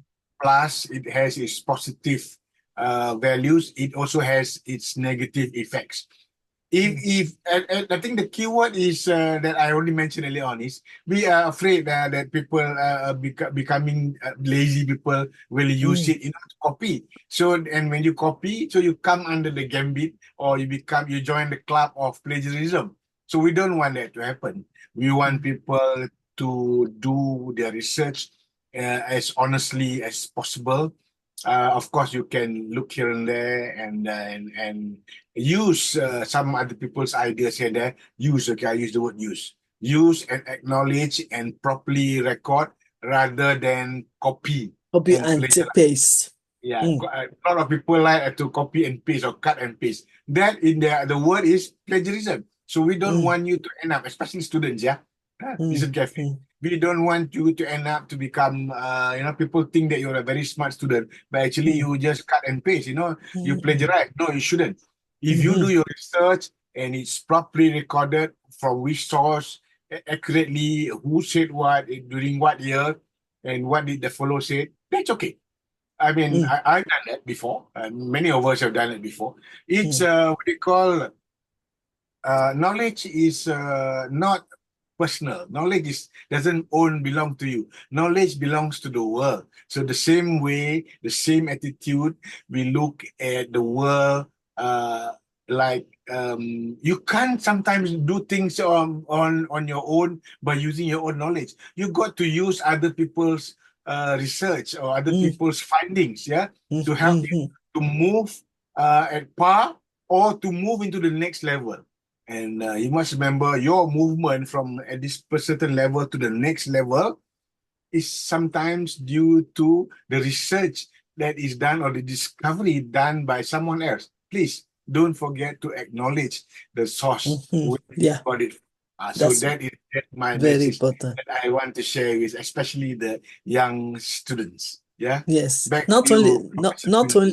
plus, it has its positive values. It also has its negative effects. If I think the keyword is that I already mentioned earlier on is we are afraid that people becoming lazy people will use it to copy. So and when you copy, so you come under the gambit, or you join the club of plagiarism. So we don't want that to happen. We want people to do their research as honestly as possible. Of course, you can look here and there and use some other people's ideas here and there. I use the word use. Use and acknowledge and properly record rather than copy Copy and and plagiarize. paste. Yeah, a lot of people like to copy and paste or cut and paste. That in the word is plagiarism. So we don't want you to end up, especially students, listen carefully. We don't want you to end up to become, people think that you're a very smart student, but actually you just cut and paste, you plagiarize. No, you shouldn't. If you do your research and it's properly recorded from which source, accurately, who said what, during what year, and what did the fellow say, that's okay. I mean, I've done that before. Many of us have done it before. It's what they call knowledge is not personal. Knowledge doesn't belong to you. Knowledge belongs to the world. So the same way, the same attitude, we look at the world like you can't sometimes do things on your own by using your own knowledge. You got to use other people's research or other people's findings, to help you to move at par or to move into the next level. And you must remember your movement from at this certain level to the next level is sometimes due to the research that is done or the discovery done by someone else. Please don't forget to acknowledge the source where you got it. So that is my very message important. that I want to share with especially the young students. Yeah. Yes, Back not to only you, Professor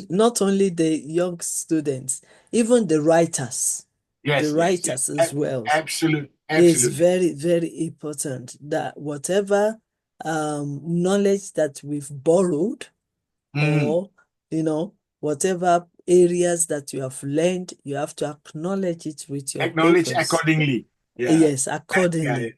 not only the young students, even the writers, Yes, yes. as well. Absolutely. It's Absolutely. very, very important that whatever knowledge that we've borrowed, Mm. or, whatever areas that you have learned, you have to acknowledge it with your Acknowledge papers. accordingly. Yeah. Yes, Yeah. accordingly,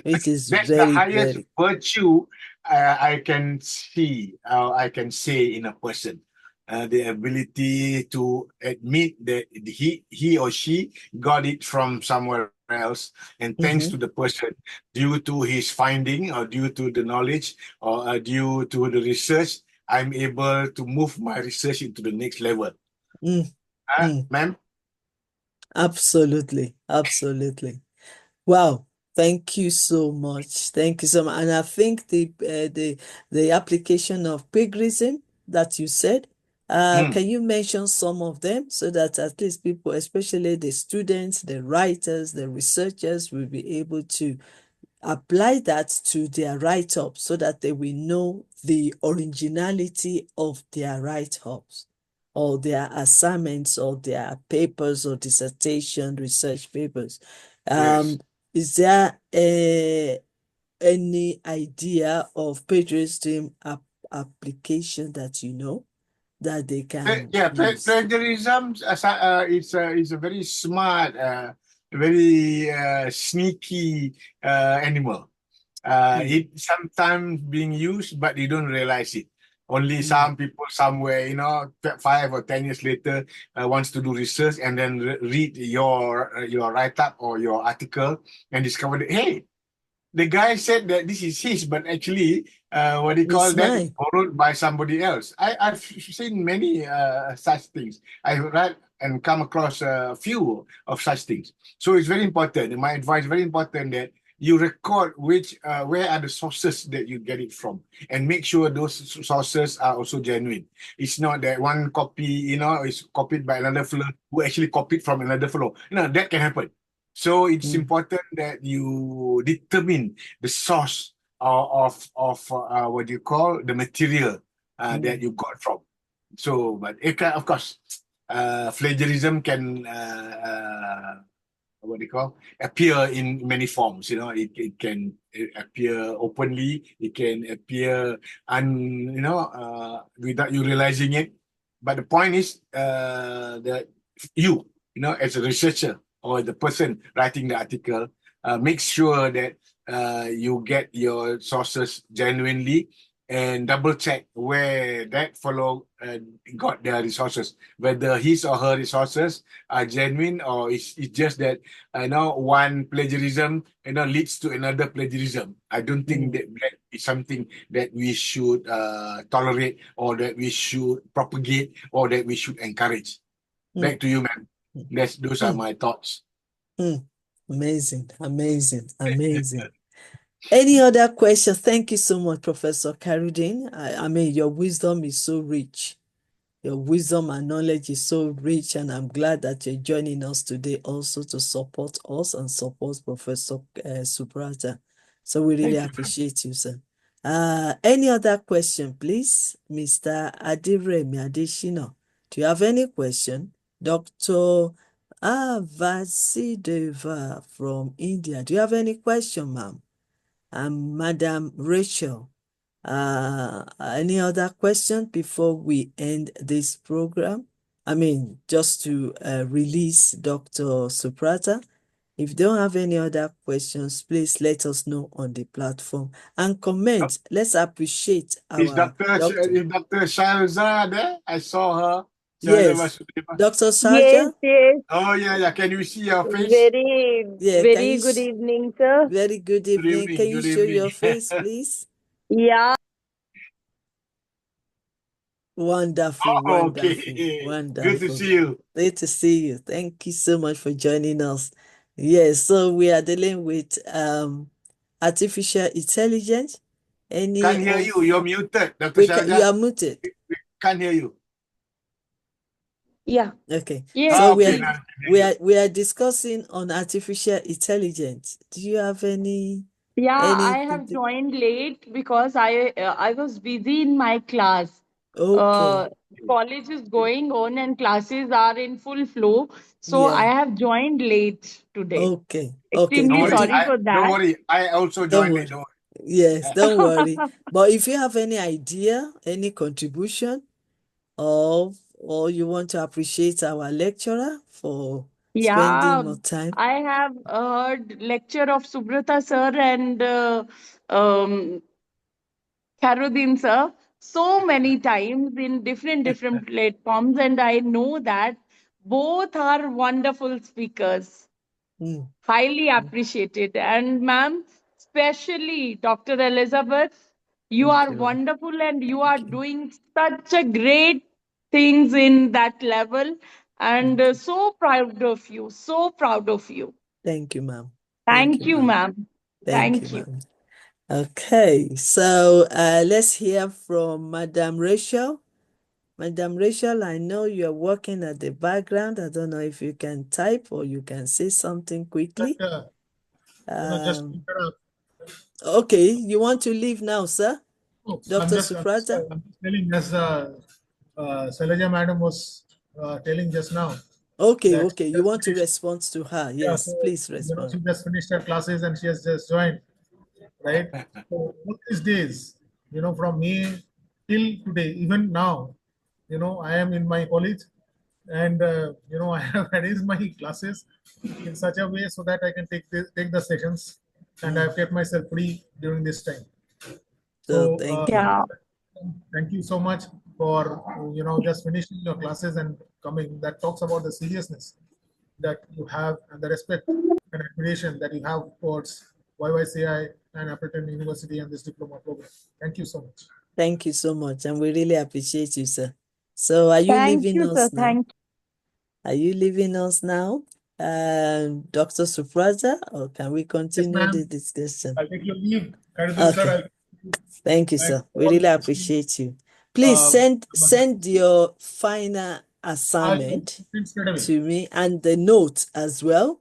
which is That's the very, highest very. virtue I can see, I can say in a person. The ability to admit that he or she got it from somewhere else, and thanks to the Mhm, person, due to his finding or due to the knowledge or due to the research, I'm able to move my research into the next level. mm, mm. Ma'am? Absolutely, absolutely. Wow, thank you so much. Thank you so much. And I think the application of plagiarism that you said, Mm. can you mention some of them so that at least people, especially the students, the writers, the researchers, will be able to apply that to their write-up so that they will know the originality of their write-ups or their assignments or their papers or dissertation research papers. Yes. Is there any idea of plagiarism application that you know that they can Yeah, use? plagiarism it's a very smart, very sneaky animal. Mm, It sometimes being used, but you don't realize it. Only mm, some people somewhere, 5 or 10 years later, wants to do research and then read your write up or your article and discover that, hey, the guy said that this is his, but actually, what do you call Miss that? It's Mine. borrowed by somebody else. I've seen many such things. I've read and come across a few of such things. So it's very important. My advice, very important that you record where are the sources that you get it from, and make sure those sources are also genuine. It's not that one copy, is copied by another fellow who actually copied from another fellow. That can happen. So it's Mm, important that you determine the source of what do you call the material that mm, you got from. So, but it can, of course, plagiarism can what do you call appear in many forms. It can appear openly. It can appear without you realizing it. But the point is that you as a researcher or the person writing the article, make sure that you get your sources genuinely and double check where that fellow got their resources, whether his or her resources are genuine, or it's just that one plagiarism leads to another plagiarism. I don't think mm, that is something that we should tolerate, or that we should propagate, or that we should encourage. mm, Back to you, man. mm, Those are mm, my thoughts. mm. Amazing, amazing, amazing. Any other questions? Thank you so much, Professor Karudin. I mean, your wisdom is so rich. Your wisdom and knowledge is so rich, and I'm glad that you're joining us today also to support us and support Professor Subrata. So we really Thank you, man. appreciate you, sir. Any other question, please? Mr. Adiremi Adeshina, do you have any question? Dr. Vasideva from India, do you have any question, ma'am? Madam Rachel. Any other question before we end this program? I mean, just to release Dr. Suprata. If you don't have any other questions, please let us know on the platform and comment. Let's appreciate Is our doctor. Dr. Shalza there? I saw her. Shalza Yes, Vasudeva. Dr. Yes, Sarja. yes. Oh yeah, yeah. Can you see your face? Very, Yeah, can very you? good evening, sir. Very good Good evening. evening. Can you Good show evening. your face, please? Yeah, Wonderful, Oh, wonderful, okay. Good to wonderful. see you. Great to see you. Thank you so much for joining us. Yes, so we are dealing with artificial intelligence. Any Can't hear of you. You're muted, Dr. you Shalja. are muted. We can't hear you. yeah, Okay. yes, So Ah, we okay, are please. now I can hear we you. are we are discussing on artificial intelligence. Do you have Yeah, I anything have to, joined late because I was busy in my class. okay. Uh, College is going on and classes are in full flow, so I Yeah. have joined late today. Okay. Okay, Don't Extremely worry. good. sorry for Don't that. worry. I also Don't joined it. worry. Don't worry. Yes, don't worry. But if you have any idea, any contribution, or you want to appreciate our lecturer for spending Yeah, more time. I have heard lecture of Subrata sir and Kharuddin sir so many times in different platforms, and I know that both are wonderful speakers, Mm, highly mm, appreciated. And ma'am, especially Dr. Elizabeth, you thank are you, ma'am. wonderful and you are Thank you. doing such a great things in that level. And Thank you. so proud of you, so proud of you. Thank you, ma'am. Thank Thank you, you, ma'am. ma'am. Thank you, Thank you. ma'am. Okay, so let's hear from Madam Rachel. Madam Rachel, I know you're working at the background. I don't know if you can type or you can say something quickly. But, just Um, okay, you want to leave now, sir? oh, Dr. Sufrata? I'm just telling, as Sailaja madam was telling just now, Okay, that okay. she You just want to finished. respond to her. Yeah, Yes, so please respond. she just finished her classes and she has just joined, right? So all these days, from May till today, even now, I am in my college, and I have arranged my classes in such a way so that I can take the sessions, and Mm. I've kept myself free during this time. So So thank you. Yeah. thank you so much for just finishing your classes and coming. That talks about the seriousness that you have and the respect and admiration that you have towards YYCI and Appleton University and this diploma program. Thank you so much. Thank you so much. And we really appreciate you, sir. So are you Thank leaving you, sir. us now? Thank Are you leaving us now, Dr. Sufraza, or can we Yes, continue the ma'am. discussion? I'll take your leave. Karidun sir, Okay. I'll Thank you, and sir. We all really esteemed, appreciate you. Please uh, send your final I'll assignment straight away. to me and the note as well.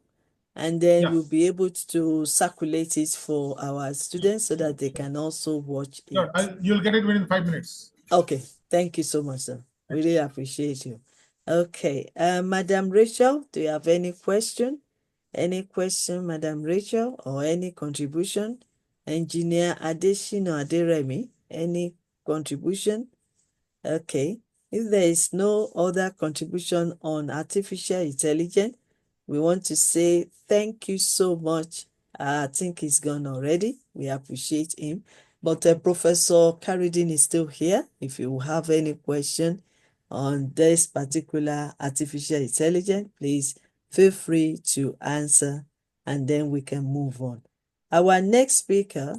And then Yeah, we'll be able to circulate it for our students so that they can also watch sure. it. You'll get it within 5 minutes. Okay, thank you so much, sir. Really appreciate you. Okay, Madam Rachel, do you have any question? Any question, Madam Rachel, or any contribution? Engineer Adeshino Aderemi, any contribution? Okay. If there is no other contribution on artificial intelligence, we want to say thank you so much. I think he's gone already. We appreciate him. But Professor Karidin is still here. If you have any question on this particular artificial intelligence, please feel free to answer and then we can move on. Our next speaker